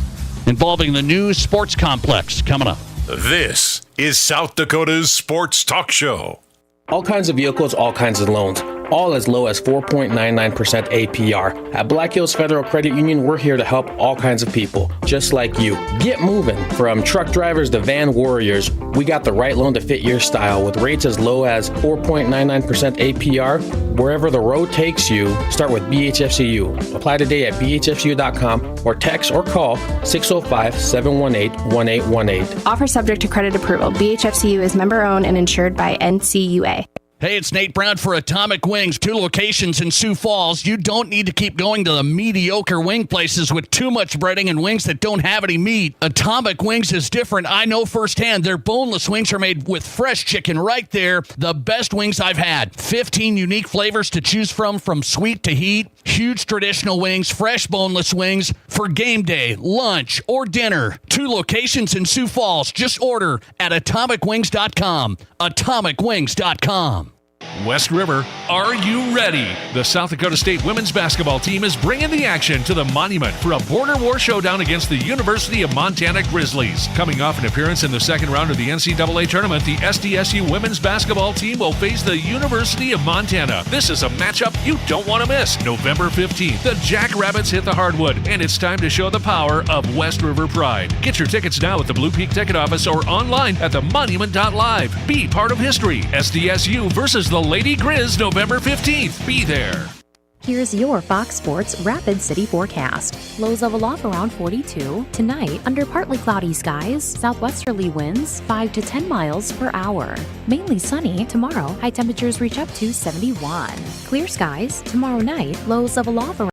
involving the new sports complex coming up. This is South Dakota's Sports Talk Show. All kinds of vehicles, all kinds of loans, all as low as 4.99% APR. At Black Hills Federal Credit Union, we're here to help all kinds of people, just like you. Get moving. From truck drivers to van warriors, we got the right loan to fit your style with rates as low as 4.99% APR. Wherever the road takes you, start with BHFCU. Apply today at bhfcu.com or text or call 605-718-1818. Offer subject to credit approval. BHFCU is member-owned and insured by NCUA. Hey, it's Nate Brown for Atomic Wings, 2 locations in Sioux Falls. You don't need to keep going to the mediocre wing places with too much breading and wings that don't have any meat. Atomic Wings is different. I know firsthand. Their boneless wings are made with fresh chicken right there. The best wings I've had. 15 unique flavors to choose from sweet to heat. Huge traditional wings, fresh boneless wings for game day, lunch, or dinner. 2 locations in Sioux Falls. Just order at atomicwings.com. atomicwings.com. West River, are you ready? The South Dakota State women's basketball team is bringing the action to the Monument for a border war showdown against the University of Montana Grizzlies. Coming off an appearance in the second round of the NCAA tournament, the SDSU women's basketball team will face the University of Montana. This is a matchup you don't want to miss. November 15th, the Jackrabbits hit the hardwood, and it's time to show the power of West River pride. Get your tickets now at the Blue Peak Ticket Office or online at themonument.live. Be part of history. SDSU versus the Lady Grizz, November 15th. Be there. Here's your Fox Sports Rapid City forecast. Lows level off around 42. Tonight, under partly cloudy skies, southwesterly winds 5 to 10 miles per hour. Mainly sunny. Tomorrow, high temperatures reach up to 71. Clear skies. Tomorrow night, lows level off around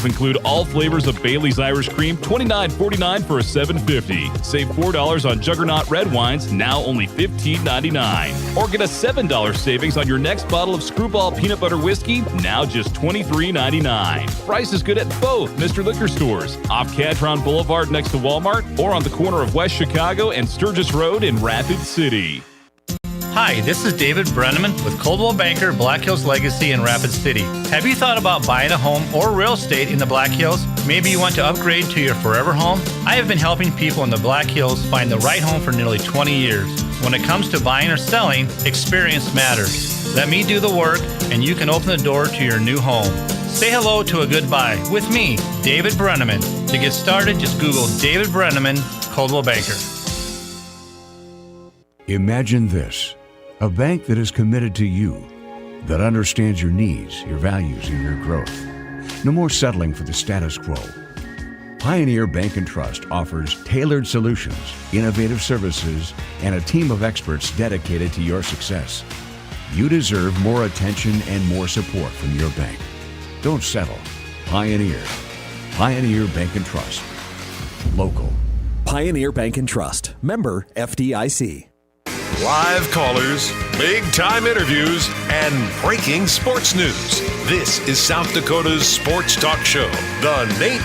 Include all flavors of Bailey's Irish Cream, $29.49 for a $7.50. Save $4 on Juggernaut red wines, now only $15.99. Or get a $7 savings on your next bottle of Screwball Peanut Butter Whiskey, now just $23.99. Price is good at both Mr. Liquor stores, off Cadron Boulevard next to Walmart, or on the corner of West Chicago and Sturgis Road in Rapid City. Hi, this is David Brenneman with Coldwell Banker Black Hills Legacy in Rapid City. Have you thought about buying a home or real estate in the Black Hills? Maybe you want to upgrade to your forever home? I have been helping people in the Black Hills find the right home for nearly 20 years. When it comes to buying or selling, experience matters. Let me do the work, and you can open the door to your new home. Say hello to a good buy with me, David Brenneman. To get started, just Google David Brenneman, Coldwell Banker. Imagine this, a bank that is committed to you, that understands your needs, your values, and your growth. No more settling for the status quo. Pioneer Bank and Trust offers tailored solutions, innovative services, and a team of experts dedicated to your success. You deserve more attention and more support from your bank. Don't settle. Pioneer. Pioneer Bank and Trust. Local. Pioneer Bank and Trust. Member FDIC. Live callers, big-time interviews, and breaking sports news. This is South Dakota's sports talk show, The Nate.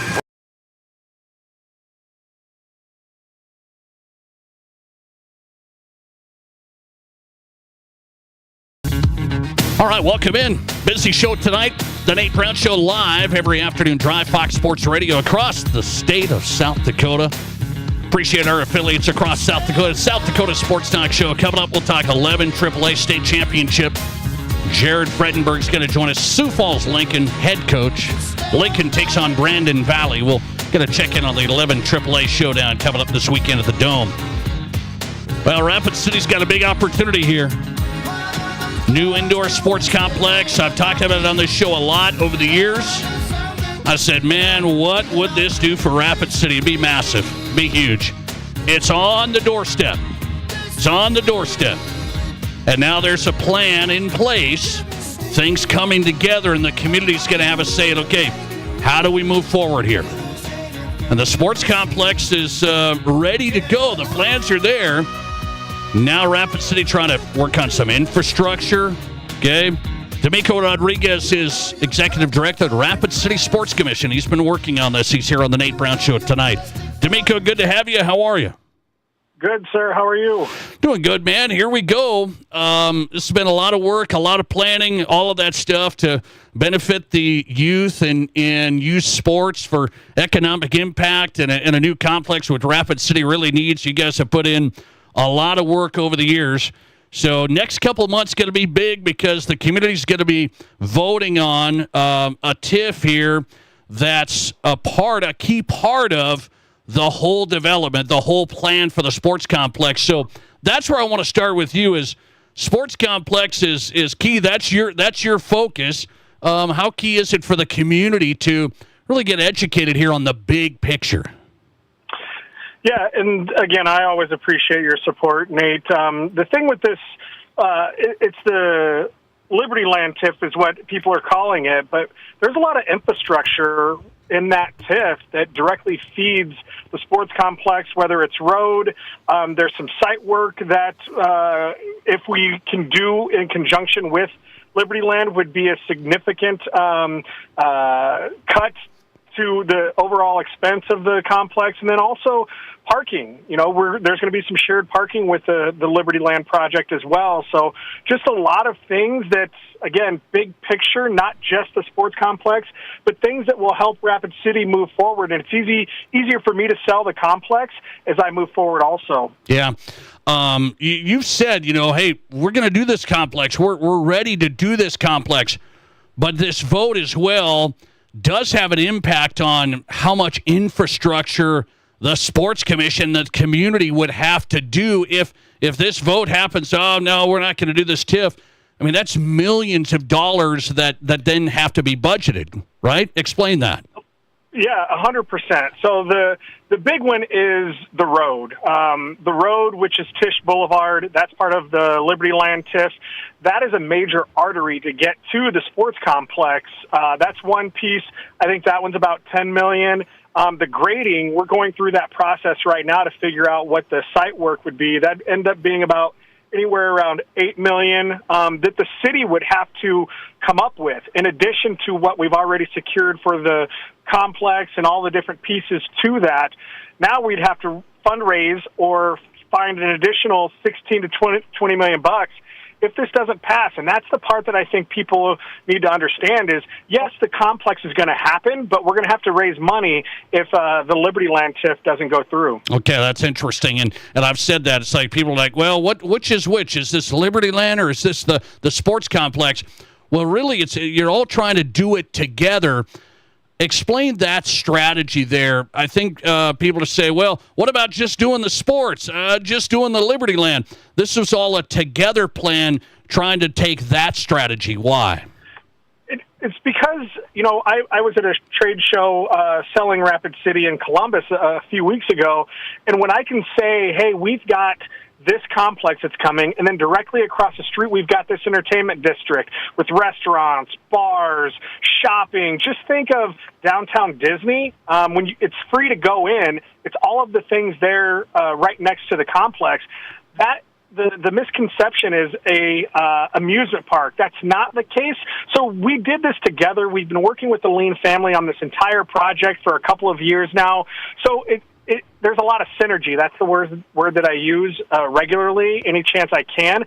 All right, welcome in. Busy show tonight. The Nate Brown Show live every afternoon drive, Fox Sports Radio across the state of South Dakota. Appreciate our affiliates across South Dakota. South Dakota Sports Talk Show. Coming up, we'll talk 11 AAA state championship. Jared Fredenburg's going to join us. Sioux Falls Lincoln head coach. Lincoln takes on Brandon Valley. We'll get a check-in on the 11 AAA showdown coming up this weekend at the Dome. Well, Rapid City's got a big opportunity here. New indoor sports complex. I've talked about it on this show a lot over the years. I said, man, what would this do for Rapid City? It'd be massive. It'd be huge. It's on the doorstep. It's on the doorstep. And now there's a plan in place. Things coming together, and the community's going to have a say in, okay, how do we move forward here? And the sports complex is ready to go. The plans are there. Now Rapid City trying to work on some infrastructure. Okay. Domico Rodriguez is executive director of the Rapid City Sports Commission. He's been working on this. He's here on the Nate Brown Show tonight. Domico, good to have you. How are you? Good, sir. How are you? Doing good, man. Here we go. This has been a lot of work, a lot of planning, all of that stuff to benefit the youth and youth sports for economic impact and a new complex which Rapid City really needs. You guys have put in a lot of work over the years. So next couple of months going to be big because the community's going to be voting on a TIF here that's a key part of the whole development, the whole plan for the sports complex. So that's where I want to start with you is sports complex is key. That's your focus. How key is it for the community to really get educated here on the big picture? Yeah, and again, I always appreciate your support, Nate. The thing with this, it's the Liberty Land TIF is what people are calling it, but there's a lot of infrastructure in that TIF that directly feeds the sports complex, whether it's road. There's some site work that if we can do in conjunction with Liberty Land would be a significant cut to the overall expense of the complex, and then also parking. You know, there's going to be some shared parking with the Liberty Land project as well. So just a lot of things that, again, big picture, not just the sports complex, but things that will help Rapid City move forward. And it's easier for me to sell the complex as I move forward also. Yeah. You've said, hey, we're going to do this complex. We're ready to do this complex. But this vote as well does have an impact on how much infrastructure the sports commission, the community would have to do if this vote happens. Oh, no, we're not going to do this TIF. I mean, that's millions of dollars that then have to be budgeted, right? Explain that. Yeah, 100%. So the big one is the road. The road, which is Tisch Boulevard, that's part of the Liberty Land TIF. That is a major artery to get to the sports complex. That's one piece. I think that one's about $10 million. The grading, we're going through that process right now to figure out what the site work would be. That'd end up being about anywhere around $8 million that the city would have to come up with, in addition to what we've already secured for the complex and all the different pieces to that. Now we'd have to fundraise or find an additional 16 to 20 million bucks if this doesn't pass. And that's the part that I think people need to understand is, yes, the complex is going to happen, but we're going to have to raise money if the Liberty Land TIF doesn't go through. Okay, that's interesting. And I've said that. It's like people are like, well, which is which? Is this Liberty Land or is this the sports complex? Well, really, you're all trying to do it together. Explain that strategy there. I think people to say, well, what about just doing the sports, just doing the Liberty Land? This is all a together plan trying to take that strategy. Why? It's because, I was at a trade show selling Rapid City in Columbus a few weeks ago, and when I can say, hey, we've got this complex that's coming, and then directly across the street we've got this entertainment district with restaurants, bars, shopping. Just think of downtown Disney. It's free to go in. It's all of the things there right next to the complex. The misconception is a amusement park. That's not the case. So we did this together. We've been working with the Lean family on this entire project for a couple of years now. So there's a lot of synergy. That's the word that I use regularly, any chance I can.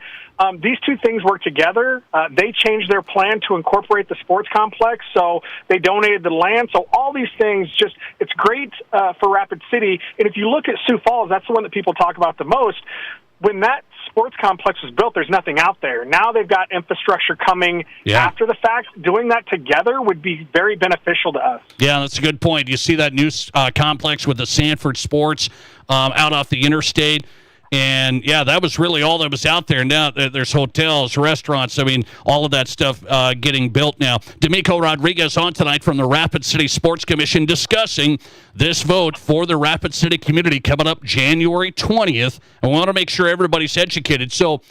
These two things work together. They changed their plan to incorporate the sports complex, so they donated the land. So all these things, it's great for Rapid City. And if you look at Sioux Falls, that's the one that people talk about the most. When that sports complex was built, there's nothing out there. Now they've got infrastructure coming after the fact. Doing that together would be very beneficial to us. Yeah, that's a good point. You see that new complex with the Sanford Sports out off the interstate. And, that was really all that was out there. Now there's hotels, restaurants, all of that stuff getting built now. Domico Rodriguez on tonight from the Rapid City Sports Commission discussing this vote for the Rapid City community coming up January 20th. And we want to make sure everybody's educated. So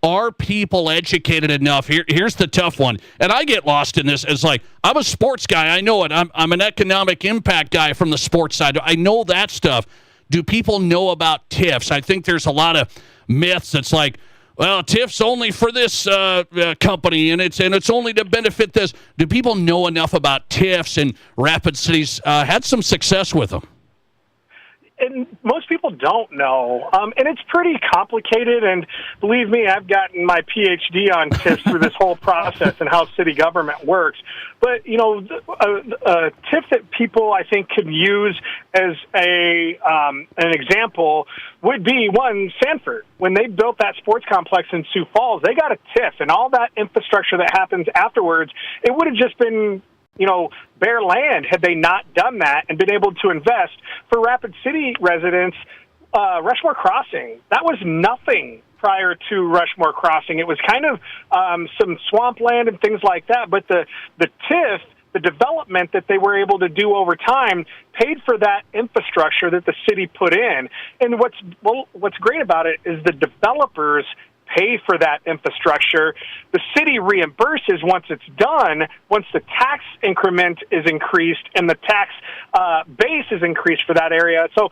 are people educated enough? Here's the tough one. And I get lost in this. It's like, I'm a sports guy. I know it. I'm an economic impact guy from the sports side. I know that stuff. Do people know about TIFs? I think there's a lot of myths. It's like, well, TIF's only for this company, and it's only to benefit this. Do people know enough about TIFs? And Rapid City's had some success with them. And most people don't know. And it's pretty complicated. And believe me, I've gotten my PhD on TIFs through this whole process and how city government works. But, a tip that people, I think, could use as an example would be, one, Sanford. When they built that sports complex in Sioux Falls, they got a TIF. And all that infrastructure that happens afterwards, it would have just been bare land had they not done that and been able to invest. For Rapid City residents, Rushmore Crossing, that was nothing prior to Rushmore Crossing. It was kind of some swampland and things like that, but the TIF, the development that they were able to do over time, paid for that infrastructure that the city put in. And what's great about it is the developers pay for that infrastructure. The city reimburses once it's done, once the tax increment is increased and the tax base is increased for that area. So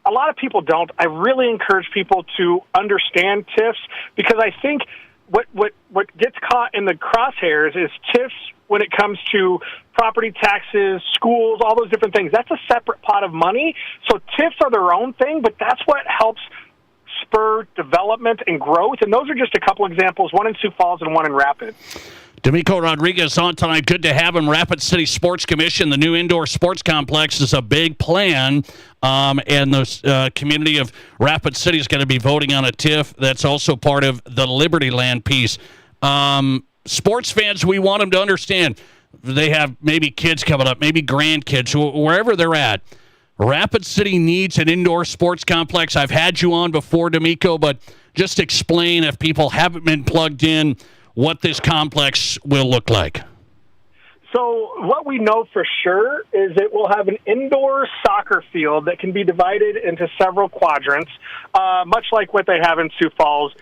a lot of people don't. I really encourage people to understand TIFs, because I think what gets caught in the crosshairs is TIFs when it comes to property taxes, schools, all those different things. That's a separate pot of money. So TIFs are their own thing, but that's what helps spur development and growth. And those are just a couple examples, one in Sioux Falls and one in Rapid. Domico Rodriguez on tonight. Good to have him. Rapid City Sports Commission, the new indoor sports complex is a big plan. And the community of Rapid City is going to be voting on a TIF. That's also part of the Liberty Land piece. Sports fans, we want them to understand. They have maybe kids coming up, maybe grandkids, wherever they're at. Rapid City needs an indoor sports complex. I've had you on before, Domico, but just explain, if people haven't been plugged in, what this complex will look like. So what we know for sure is it will have an indoor soccer field that can be divided into several quadrants, much like what they have in Sioux Falls.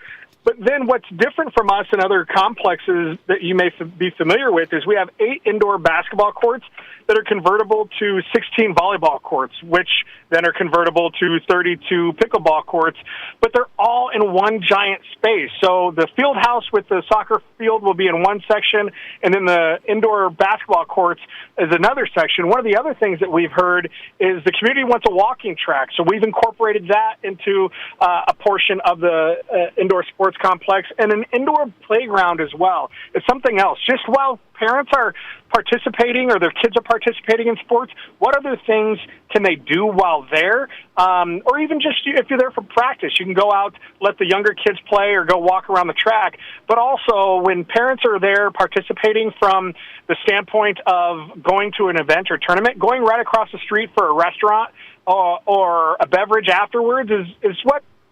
But then what's different from us and other complexes that you may be familiar with is we have 8 indoor basketball courts that are convertible to 16 volleyball courts, which then are convertible to 32 pickleball courts, but they're all in one giant space. So the field house with the soccer field will be in one section, and then the indoor basketball courts is another section. One of the other things that we've heard is the community wants a walking track, so we've incorporated that into a portion of the indoor sports sports complex and an indoor playground as well. It's something else. Just while parents are participating or their kids are participating in sports, what other things can they do while there? Or even just if you're there for practice, you can go out, let the younger kids play or go walk around the track. But also when parents are there participating from the standpoint of going to an event or tournament, going right across the street for a restaurant or a beverage afterwards is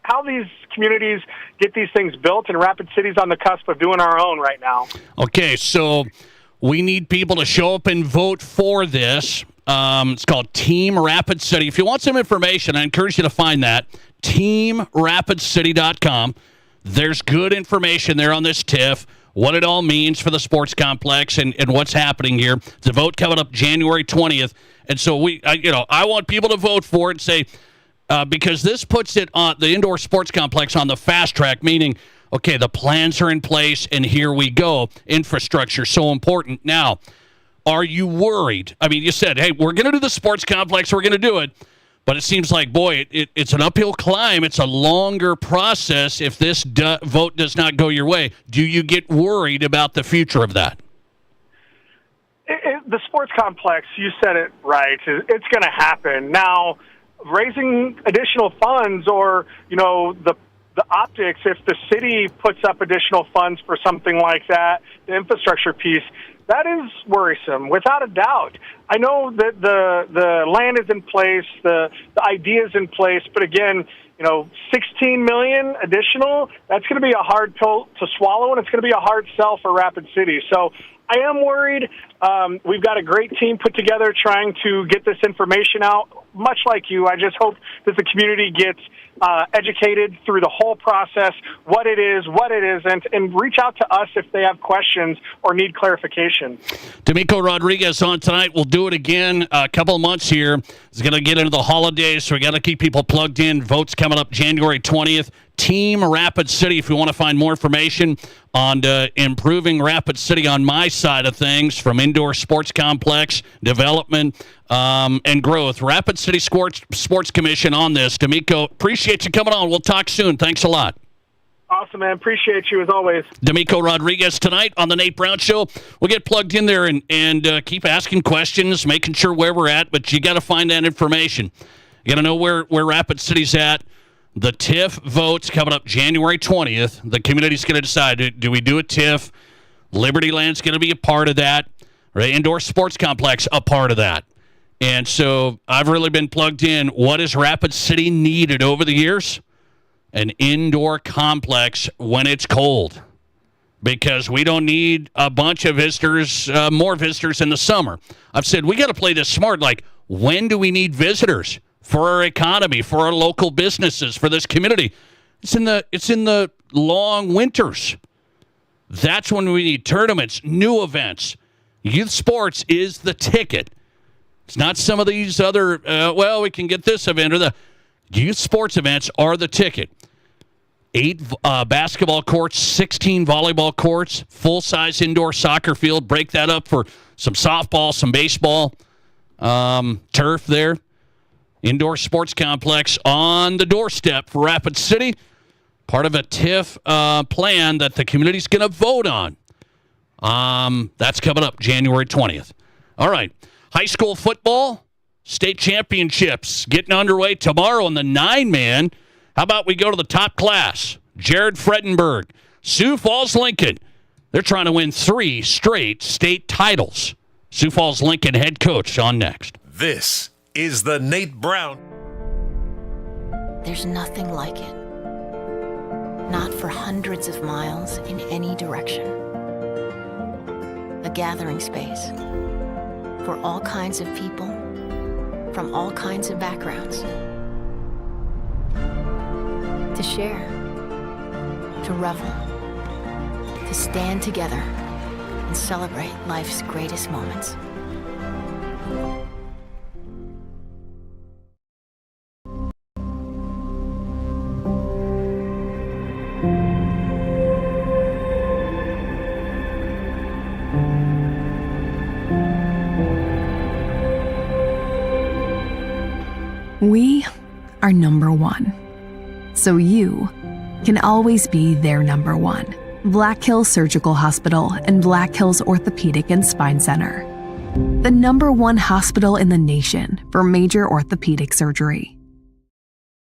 how these communities get these things built, and Rapid City's on the cusp of doing our own right now. Okay, so we need people to show up and vote for this. It's called Team Rapid City. If you want some information, I encourage you to find that, teamrapidcity.com. There's good information there on this TIF, what it all means for the sports complex and what's happening here. The vote coming up January 20th. And so I want people to vote for it and say, because this puts it on the indoor sports complex on the fast track, meaning, okay, the plans are in place and here we go. Infrastructure, so important. Now, are you worried? I mean, you said, hey, we're going to do the sports complex, we're going to do it. But it seems like, boy, it's an uphill climb. It's a longer process if this vote does not go your way. Do you get worried about the future of that? The sports complex, you said it right. It's going to happen. Now, raising additional funds or, the optics, if the city puts up additional funds for something like that, the infrastructure piece, that is worrisome, without a doubt. I know that the land is in place, the idea is in place, but again, $16 million additional, that's going to be a hard pill to swallow, and it's going to be a hard sell for Rapid City. So I am worried. We've got a great team put together trying to get this information out. Much like you, I just hope that the community gets educated through the whole process, what it is, what it isn't, and reach out to us if they have questions or need clarification. Domico Rodriguez on tonight. We'll do it again a couple of months here. It's going to get into the holidays, so we got to keep people plugged in. Votes coming up January 20th. Team Rapid City, if you want to find more information on improving Rapid City on my side of things, from indoor sports complex, development, and growth. Rapid City Sports Commission on this. Domico, appreciate you coming on. We'll talk soon. Thanks a lot. Awesome, man. Appreciate you as always. Domico Rodriguez tonight on the Nate Brown Show. We'll get plugged in there and keep asking questions, making sure where we're at, but you got to find that information. You got to know where Rapid City's at. The TIF votes coming up January 20th. The community's going to decide, do we do a TIF? Liberty Land's going to be a part of that. Right? Indoor sports complex, a part of that. And so I've really been plugged in. What has Rapid City needed over the years? An indoor complex when it's cold. Because we don't need a bunch of visitors, more visitors in the summer. I've said we got to play this smart. Like, when do we need visitors? For our economy, for our local businesses, for this community. It's in the long winters. That's when we need tournaments, new events. Youth sports is the ticket. It's not some of these other, we can get this event or the youth sports events are the ticket. 8 basketball courts, 16 volleyball courts, full-size indoor soccer field. Break that up for some softball, some baseball, turf there. Indoor sports complex on the doorstep for Rapid City. Part of a TIF plan that the community's going to vote on. That's coming up January 20th. All right. High school football, state championships getting underway tomorrow in the 9-man. How about we go to the top class? Jared Fredenburg, Sioux Falls Lincoln. They're trying to win 3 straight state titles. Sioux Falls Lincoln head coach on next. This is the Nate Brown. There's nothing like it. Not for hundreds of miles in any direction. A gathering space for all kinds of people from all kinds of backgrounds. To share, to revel, to stand together and celebrate life's greatest moments. We are number one. So you can always be their number one. Black Hills Surgical Hospital and Black Hills Orthopedic and Spine Center. The number one hospital in the nation for major orthopedic surgery.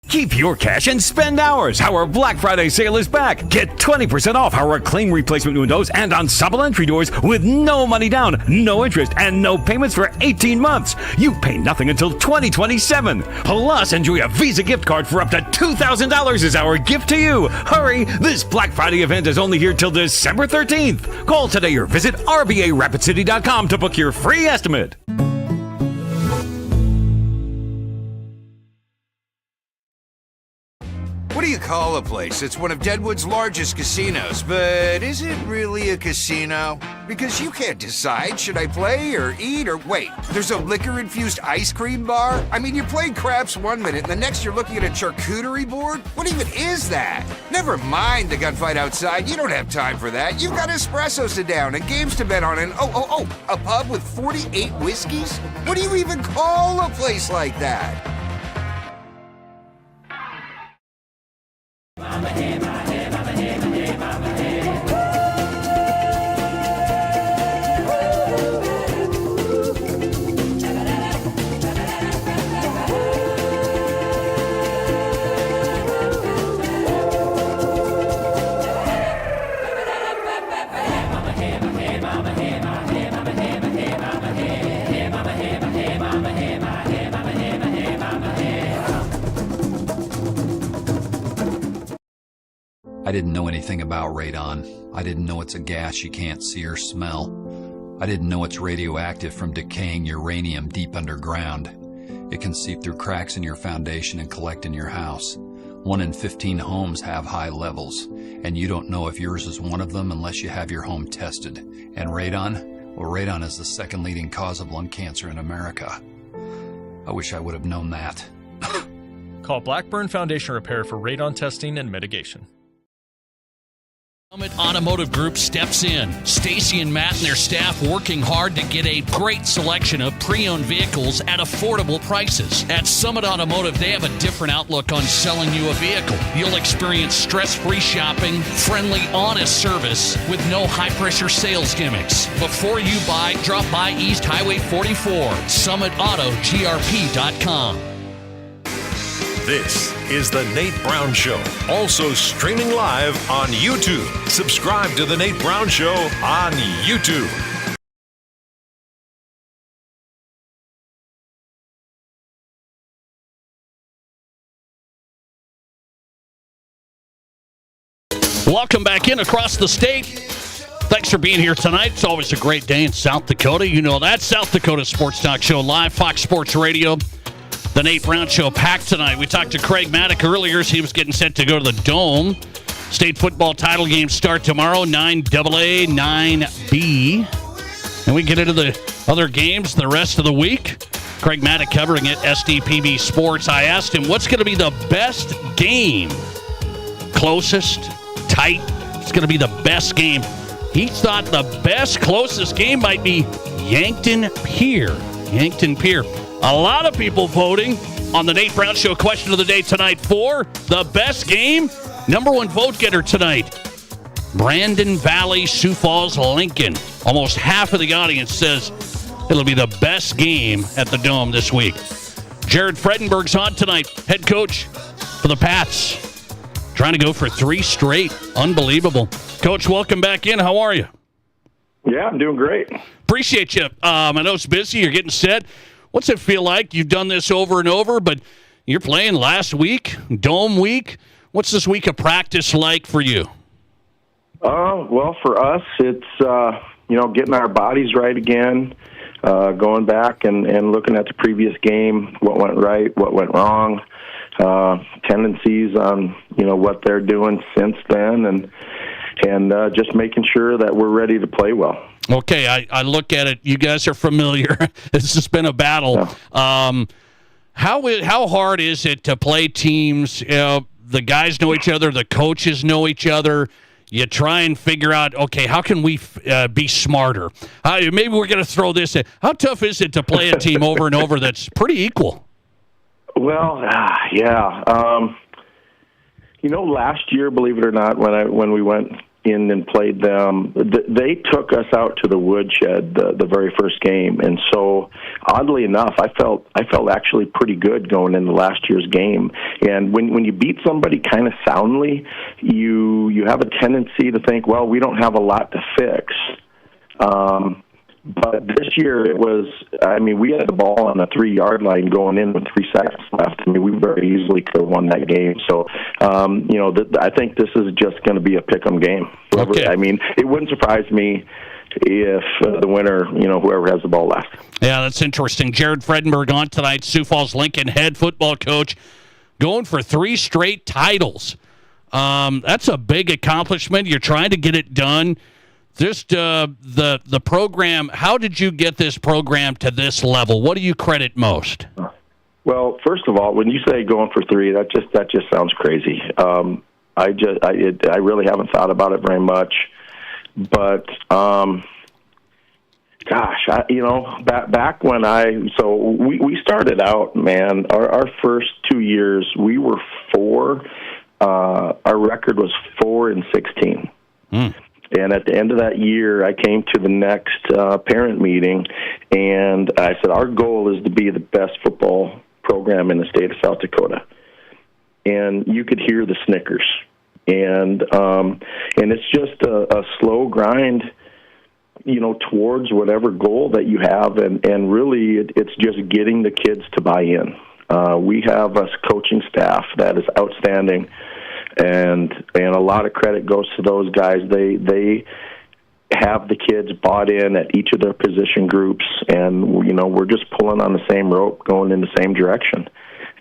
Keep your cash and spend ours. Our Black Friday sale is back. Get 20% off our claim replacement windows and ensemble entry doors with no money down, no interest, and no payments for 18 months. You pay nothing until 2027. Plus, enjoy a Visa gift card for up to $2,000 as our gift to you. Hurry! This Black Friday event is only here till December 13th. Call today or visit RBARapidCity.com to book your free estimate. What do you call a place that's one of Deadwood's largest casinos, but is it really a casino? Because you can't decide, should I play or eat or wait, there's a liquor-infused ice cream bar? I mean, you're playing craps one minute and the next you're looking at a charcuterie board? What even is that? Never mind the gunfight outside, you don't have time for that. You've got espressos to down and games to bet on and a pub with 48 whiskeys? What do you even call a place like that? I didn't know anything about radon. I didn't know it's a gas you can't see or smell. I didn't know it's radioactive from decaying uranium deep underground. It can seep through cracks in your foundation and collect in your house. 1 in 15 homes have high levels, and you don't know if yours is one of them unless you have your home tested. And radon? Well, radon is the second leading cause of lung cancer in America. I wish I would have known that. Call Blackburn Foundation Repair for radon testing and mitigation. Summit Automotive Group steps in. Stacy and Matt and their staff working hard to get a great selection of pre-owned vehicles at affordable prices. At Summit Automotive, they have a different outlook on selling you a vehicle. You'll experience stress-free shopping, friendly, honest service with no high-pressure sales gimmicks. Before you buy, drop by East Highway 44, SummitAutoGRP.com. This is The Nate Brown Show, also streaming live on YouTube. Subscribe to The Nate Brown Show on YouTube. Welcome back in across the state. Thanks for being here tonight. It's always a great day in South Dakota. You know that. South Dakota Sports Talk Show live, Fox Sports Radio. The Nate Brown Show packed tonight. We talked to Craig Mattick earlier as he was getting set to go to the Dome. State football title games start tomorrow, 9AA, 9B. And we get into the other games the rest of the week. Craig Mattick covering it, SDPB Sports. I asked him, what's going to be the best game? Closest, tight. It's going to be the best game. He thought the best, closest game might be Yankton Pier. Yankton Pier. A lot of people voting on the Nate Brown Show question of the day tonight for the best game. Number one vote getter tonight, Brandon Valley, Sioux Falls, Lincoln. Almost half of the audience says it'll be the best game at the Dome this week. Jared Fredenburg's on tonight, head coach for the Pats. Trying to go for 3 straight. Unbelievable. Coach, welcome back in. How are you? Yeah, I'm doing great. Appreciate you. I know it's busy. You're getting set. What's it feel like? You've done this over and over, but you're playing last week, Dome week. What's this week of practice like for you? Well, for us, it's, getting our bodies right again, going back and looking at the previous game, what went right, what went wrong, tendencies on, what they're doing since then, and just making sure that we're ready to play well. Okay, I look at it. You guys are familiar. This has been a battle. Yeah. How hard is it to play teams? The guys know each other. The coaches know each other. You try and figure out, okay, how can we be smarter? Maybe we're going to throw this in. How tough is it to play a team over and over that's pretty equal? Well, yeah. Last year, believe it or not, when we went in and played them, they took us out to the woodshed the very first game, and so oddly enough, I felt actually pretty good going into last year's game. And when you beat somebody kind of soundly, you have a tendency to think, well, we don't have a lot to fix. But this year it was, we had the ball on the 3-yard line going in with 3 seconds left. We very easily could have won that game. So, I think this is just going to be a pick-em game. Okay. It wouldn't surprise me if the winner, whoever has the ball left. Yeah, that's interesting. Jared Fredenburg on tonight, Sioux Falls Lincoln head football coach, going for 3 straight titles. That's a big accomplishment. You're trying to get it done. Just the program, how did you get this program to this level? What do you credit most? Well, first of all, when you say going for 3, that just sounds crazy. I really haven't thought about it very much, but back when we started out, man, our first 2 years we were 4. Our record was 4-16. And at the end of that year, I came to the next parent meeting, and I said, our goal is to be the best football program in the state of South Dakota. And you could hear the snickers. And it's just a slow grind, towards whatever goal that you have. And really, it's just getting the kids to buy in. We have a coaching staff that is outstanding. And a lot of credit goes to those guys. They have the kids bought in at each of their position groups, and we're just pulling on the same rope, going in the same direction.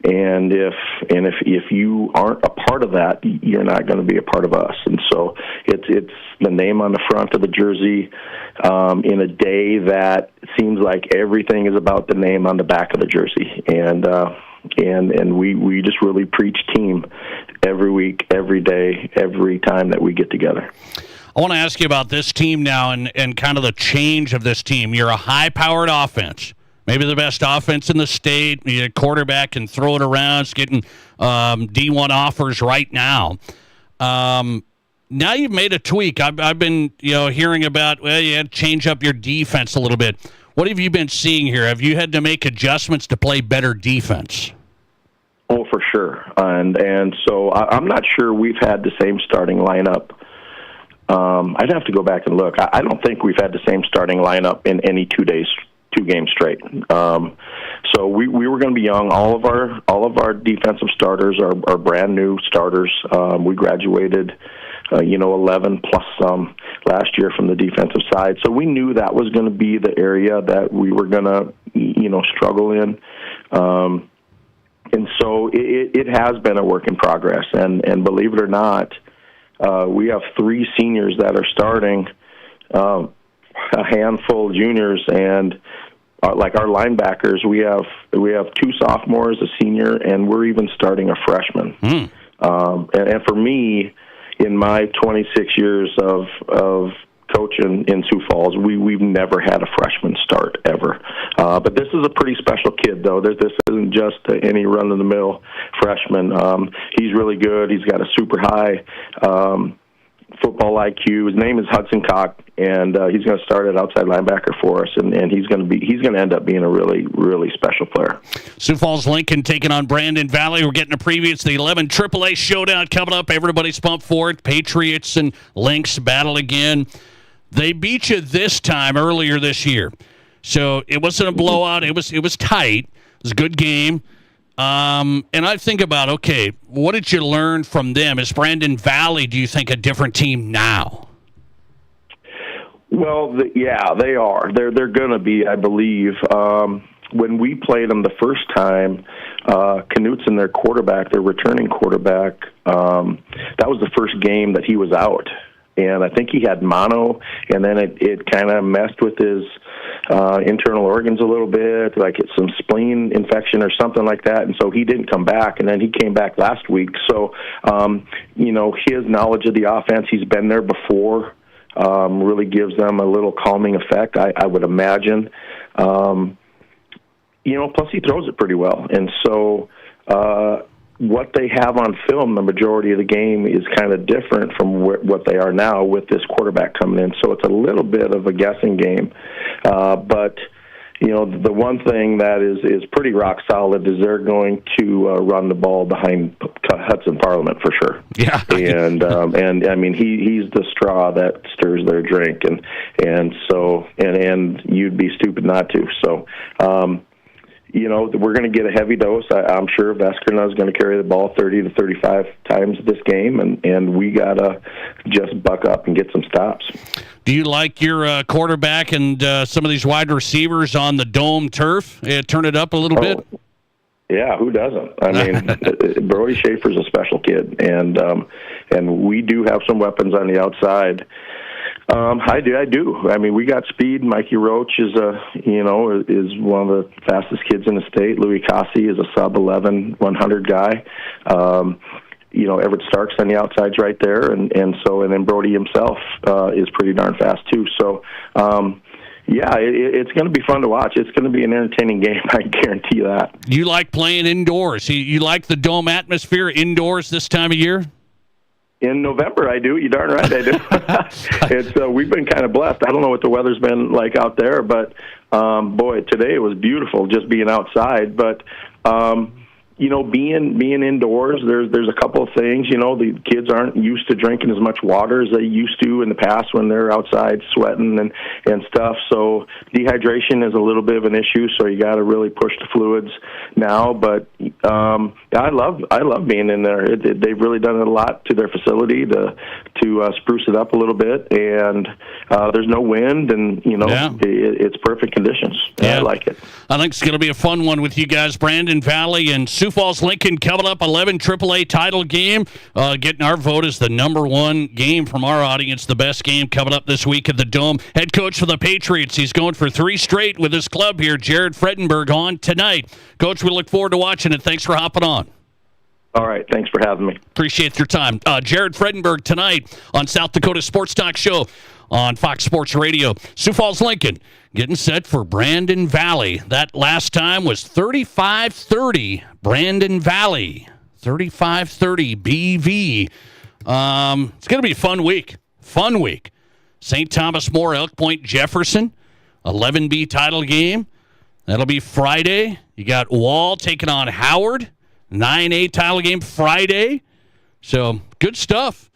And if you aren't a part of that, you're not going to be a part of us. And so it's the name on the front of the jersey in a day that seems like everything is about the name on the back of the jersey. And we just really preach team every week, every day, every time that we get together. I want to ask you about this team now and kind of the change of this team. You're a high-powered offense, maybe the best offense in the state. Your quarterback can throw it around. It's getting D1 offers right now. Now you've made a tweak. I've been hearing about, you had to change up your defense a little bit. What have you been seeing here? Have you had to make adjustments to play better defense? Oh, for sure. And so I'm not sure we've had the same starting lineup. I'd have to go back and look. I don't think we've had the same starting lineup in any 2 games straight. So we were going to be young. All of our defensive starters are brand new starters. We graduated 11 plus some last year from the defensive side. So we knew that was going to be the area that we were going to, struggle in. And so it has been a work in progress. And believe it or not, we have 3 seniors that are starting, a handful of juniors, and like our linebackers, we have 2 sophomores, a senior, and we're even starting a freshman. And for me, in my 26 years of coaching in Sioux Falls, we've never had a freshman start ever. But this is a pretty special kid, though. This isn't just any run-of-the-mill freshman. He's really good. He's got a super high football IQ. His name is Hudson Cock, and he's going to start at outside linebacker for us, and he's going to end up being a really, really special player. Sioux Falls Lincoln taking on Brandon Valley. We're getting a preview to the 11 AAA showdown coming up. Everybody's pumped for it. Patriots and Lynx battle again. They beat you this time earlier this year, so it wasn't a blowout. It was tight. It was a good game. And I think about, okay, what did you learn from them? Is Brandon Valley, do you think, a different team now? Well, yeah, they are. They're going to be, I believe. When we played them the first time, Knutson, their quarterback, their returning quarterback, that was the first game that he was out. And I think he had mono, and then it kind of messed with his internal organs a little bit, like it's some spleen infection or something like that, and so he didn't come back, and then he came back last week. So, his knowledge of the offense, he's been there before, really gives them a little calming effect, I would imagine. Plus he throws it pretty well. And so what they have on film, the majority of the game is kind of different from what they are now with this quarterback coming in. So it's a little bit of a guessing game. But the one thing that is pretty rock solid is they're going to run the ball behind Hudson Parliament for sure. Yeah, and I mean he's the straw that stirs their drink, and so you'd be stupid not to. So we're going to get a heavy dose. I'm sure Veskerna is going to carry the ball 30 to 35 times this game, and we got to just buck up and get some stops. Do you like your quarterback and some of these wide receivers on the dome turf? Turn it up a little bit? Yeah, who doesn't? I mean, Brody Schaefer's a special kid, and we do have some weapons on the outside. I do. I mean, we got speed. Mikey Roach is one of the fastest kids in the state. Louis Cassi is a sub 11 100 guy. Everett Starks on the outside's right there, and then Brody himself is pretty darn fast too. So, it's going to be fun to watch. It's going to be an entertaining game. I guarantee that. You like playing indoors? You like the dome atmosphere indoors this time of year? In November, I do. You darn right I do. We've been kind of blessed. I don't know what the weather's been like out there, but boy, today it was beautiful just being outside. But being indoors, there's a couple of things. The kids aren't used to drinking as much water as they used to in the past when they're outside sweating and stuff. So dehydration is a little bit of an issue. So you got to really push the fluids now. But I love being in there. They've really done a lot to their facility to spruce it up a little bit. And there's no wind, and it's perfect conditions. Yeah. I like it. I think it's going to be a fun one with you guys. Brandon Valley and Sioux Falls Lincoln coming up, 11 AAA title game. Getting our vote as the number one game from our audience, the best game coming up this week at the Dome. Head coach for the Patriots, he's going for 3 straight with his club here, Jared Fredenburg, on tonight. Coach, we look forward to watching it. Thanks for hopping on. All right, thanks for having me. Appreciate your time. Jared Fredenburg tonight on South Dakota Sports Talk Show on Fox Sports Radio. Sioux Falls Lincoln getting set for Brandon Valley. That last time was 35-30 Brandon Valley. 35-30 BV. It's going to be a fun week. Fun week. St. Thomas More, Elk Point, Jefferson. 11B title game. That'll be Friday. You got Wall taking on Howard. 9A title game Friday. So, good stuff.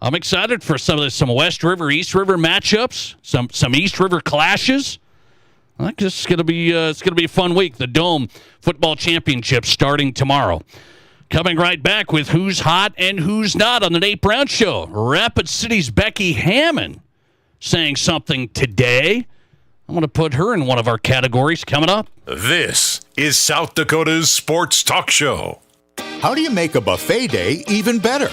I'm excited for some West River, East River matchups, some East River clashes. I think this is going to be a fun week. The Dome Football Championship starting tomorrow. Coming right back with who's hot and who's not on the Nate Brown Show. Rapid City's Becky Hammond saying something today. I'm going to put her in one of our categories coming up. This is South Dakota's Sports Talk Show. How do you make a buffet day even better?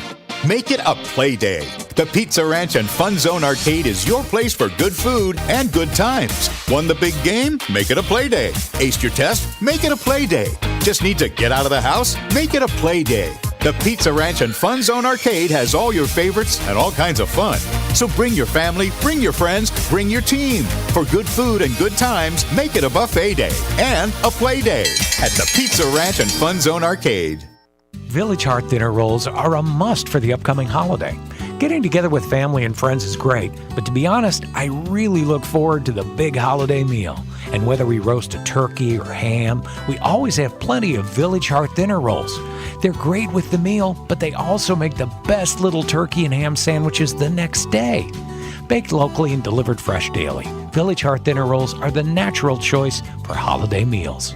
Make it a play day. The Pizza Ranch and Fun Zone Arcade is your place for good food and good times. Won the big game? Make it a play day. Aced your test? Make it a play day. Just need to get out of the house? Make it a play day. The Pizza Ranch and Fun Zone Arcade has all your favorites and all kinds of fun. So bring your family, bring your friends, bring your team. For good food and good times, make it a buffet day and a play day at the Pizza Ranch and Fun Zone Arcade. Village Heart dinner rolls are a must for the upcoming holiday. Getting together with family and friends is great, but to be honest, I really look forward to the big holiday meal. And whether we roast a turkey or ham, we always have plenty of Village Heart dinner rolls. They're great with the meal, but they also make the best little turkey and ham sandwiches the next day. Baked locally and delivered fresh daily, Village Heart dinner rolls are the natural choice for holiday meals.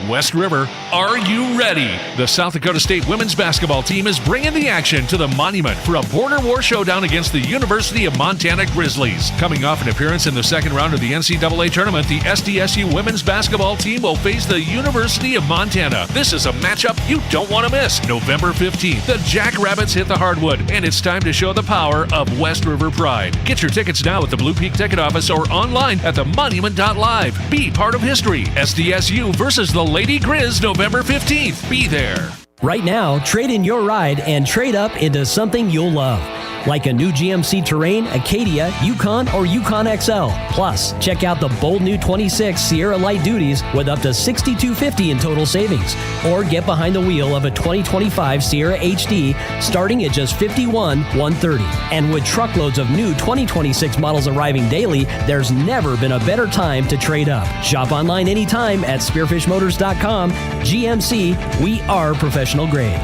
West River, are you ready? The South Dakota State women's basketball team is bringing the action to the Monument for a border war showdown against the University of Montana Grizzlies. Coming off an appearance in the second round of the NCAA tournament, the SDSU women's basketball team will face the University of Montana. This is a matchup you don't want to miss. November 15th, the Jackrabbits hit the hardwood, and it's time to show the power of West River pride. Get your tickets now at the Blue Peak Ticket Office or online at themonument.live. Be part of history. SDSU versus the Lady Grizz, November 15th. Be there. Right now, trade in your ride and trade up into something you'll love. like a new GMC Terrain, Acadia, Yukon, or Yukon XL. Plus, check out the bold new 26 Sierra Light Duties with up to $6,250 in total savings. Or get behind the wheel of a 2025 Sierra HD starting at just $51,130. And with truckloads of new 2026 models arriving daily, there's never been a better time to trade up. Shop online anytime at spearfishmotors.com. GMC, we are professional grade.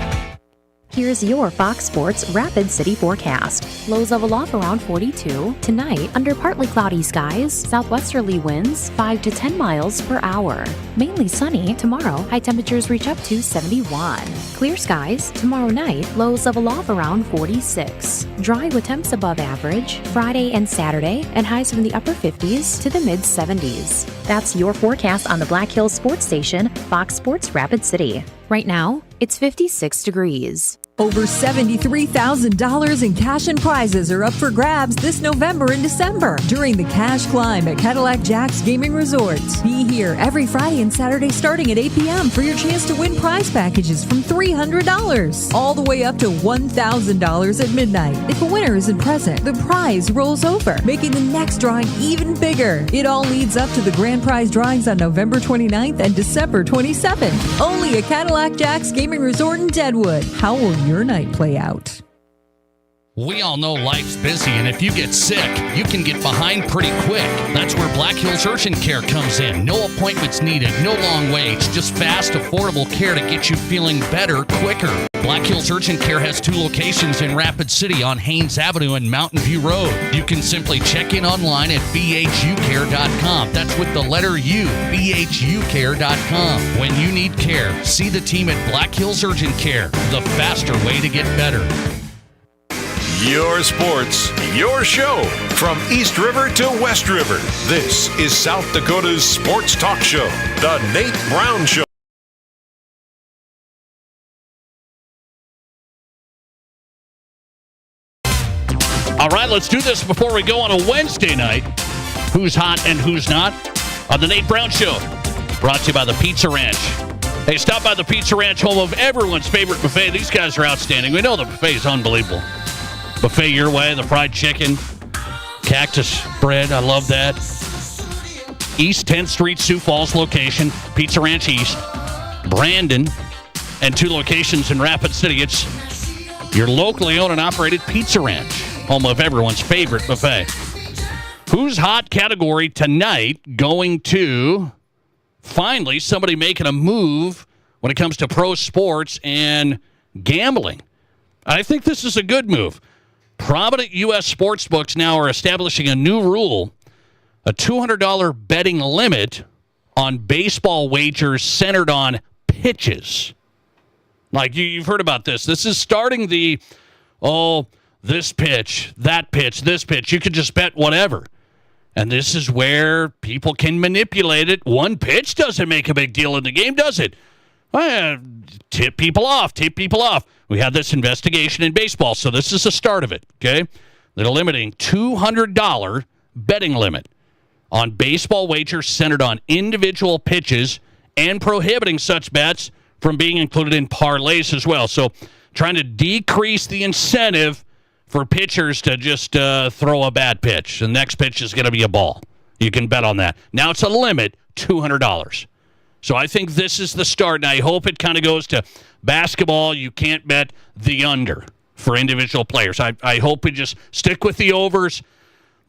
Here's your Fox Sports Rapid City forecast. Lows level off around 42. Tonight, under partly cloudy skies, southwesterly winds 5 to 10 miles per hour. Mainly sunny. Tomorrow, high temperatures reach up to 71. Clear skies. Tomorrow night, lows level off around 46. Dry with temps above average. Friday and Saturday, and highs from the upper 50s to the mid 70s. That's your forecast on the Black Hills Sports Station, Fox Sports Rapid City. Right now, it's 56 degrees. Over $73,000 in cash and prizes are up for grabs this November and December during the Cash Climb at Cadillac Jack's Gaming Resort. Be here every Friday and Saturday starting at 8 p.m. for your chance to win prize packages from $300 all the way up to $1,000 at midnight. If a winner isn't present, the prize rolls over, making the next drawing even bigger. It all leads up to the grand prize drawings on November 29th and December 27th. Only at Cadillac Jack's Gaming Resort in Deadwood. How will your night play out? We all know life's busy, and if you get sick, you can get behind pretty quick. That's where Black Hills Urgent Care comes in. No appointments needed, no long waits, just fast, affordable care to get you feeling better quicker. Black Hills Urgent Care has 2 locations in Rapid City on Haynes Avenue and Mountain View Road. You can simply check in online at bhucare.com. That's with the letter U, bhucare.com. When you need care, see the team at Black Hills Urgent Care, the faster way to get better. Your sports, your show. From East River to West River, this is South Dakota's sports talk show, The Nate Brown Show. All right, let's do this before we go on a Wednesday night. Who's hot and who's not on The Nate Brown Show. Brought to you by the Pizza Ranch. Hey, stop by the Pizza Ranch, home of everyone's favorite buffet. These guys are outstanding. We know the buffet is unbelievable. Buffet your way, the fried chicken, cactus bread, I love that. East 10th Street, Sioux Falls location, Pizza Ranch East, Brandon, and 2 locations in Rapid City. It's your locally owned and operated Pizza Ranch, home of everyone's favorite buffet. Who's hot category tonight going to finally somebody making a move when it comes to pro sports and gambling. I think this is a good move. Prominent U.S. sportsbooks now are establishing a new rule, a $200 betting limit on baseball wagers centered on pitches. Like, you've heard about this. This is starting the, this pitch, that pitch, this pitch. You could just bet whatever. And this is where people can manipulate it. One pitch doesn't make a big deal in the game, does it? Tip people off. We had this investigation in baseball, so this is the start of it, okay? They're limiting $200 betting limit on baseball wagers centered on individual pitches and prohibiting such bets from being included in parlays as well. So trying to decrease the incentive for pitchers to just throw a bad pitch. The next pitch is going to be a ball. You can bet on that. Now it's a limit, $200. So I think this is the start, and I hope it kind of goes to basketball. You can't bet the under for individual players. I hope we just stick with the overs.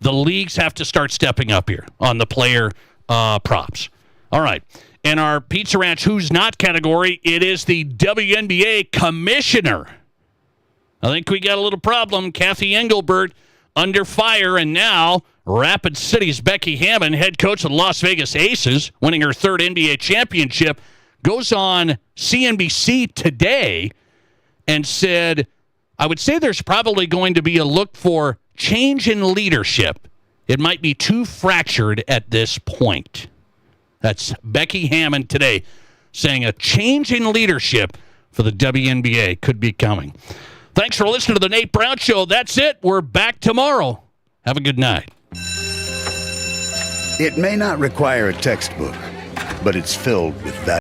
The leagues have to start stepping up here on the player props. All right. In our Pizza Ranch Who's Not category, it is the WNBA commissioner. I think we got a little problem. Kathy Engelbert under fire, and now Rapid City's Becky Hammond, head coach of the Las Vegas Aces, winning her 3rd NBA championship, goes on CNBC today and said, I would say there's probably going to be a look for change in leadership. It might be too fractured at this point. That's Becky Hammond today saying a change in leadership for the WNBA could be coming. Thanks for listening to the Nate Brown Show. That's it. We're back tomorrow. Have a good night. It may not require a textbook, but it's filled with value.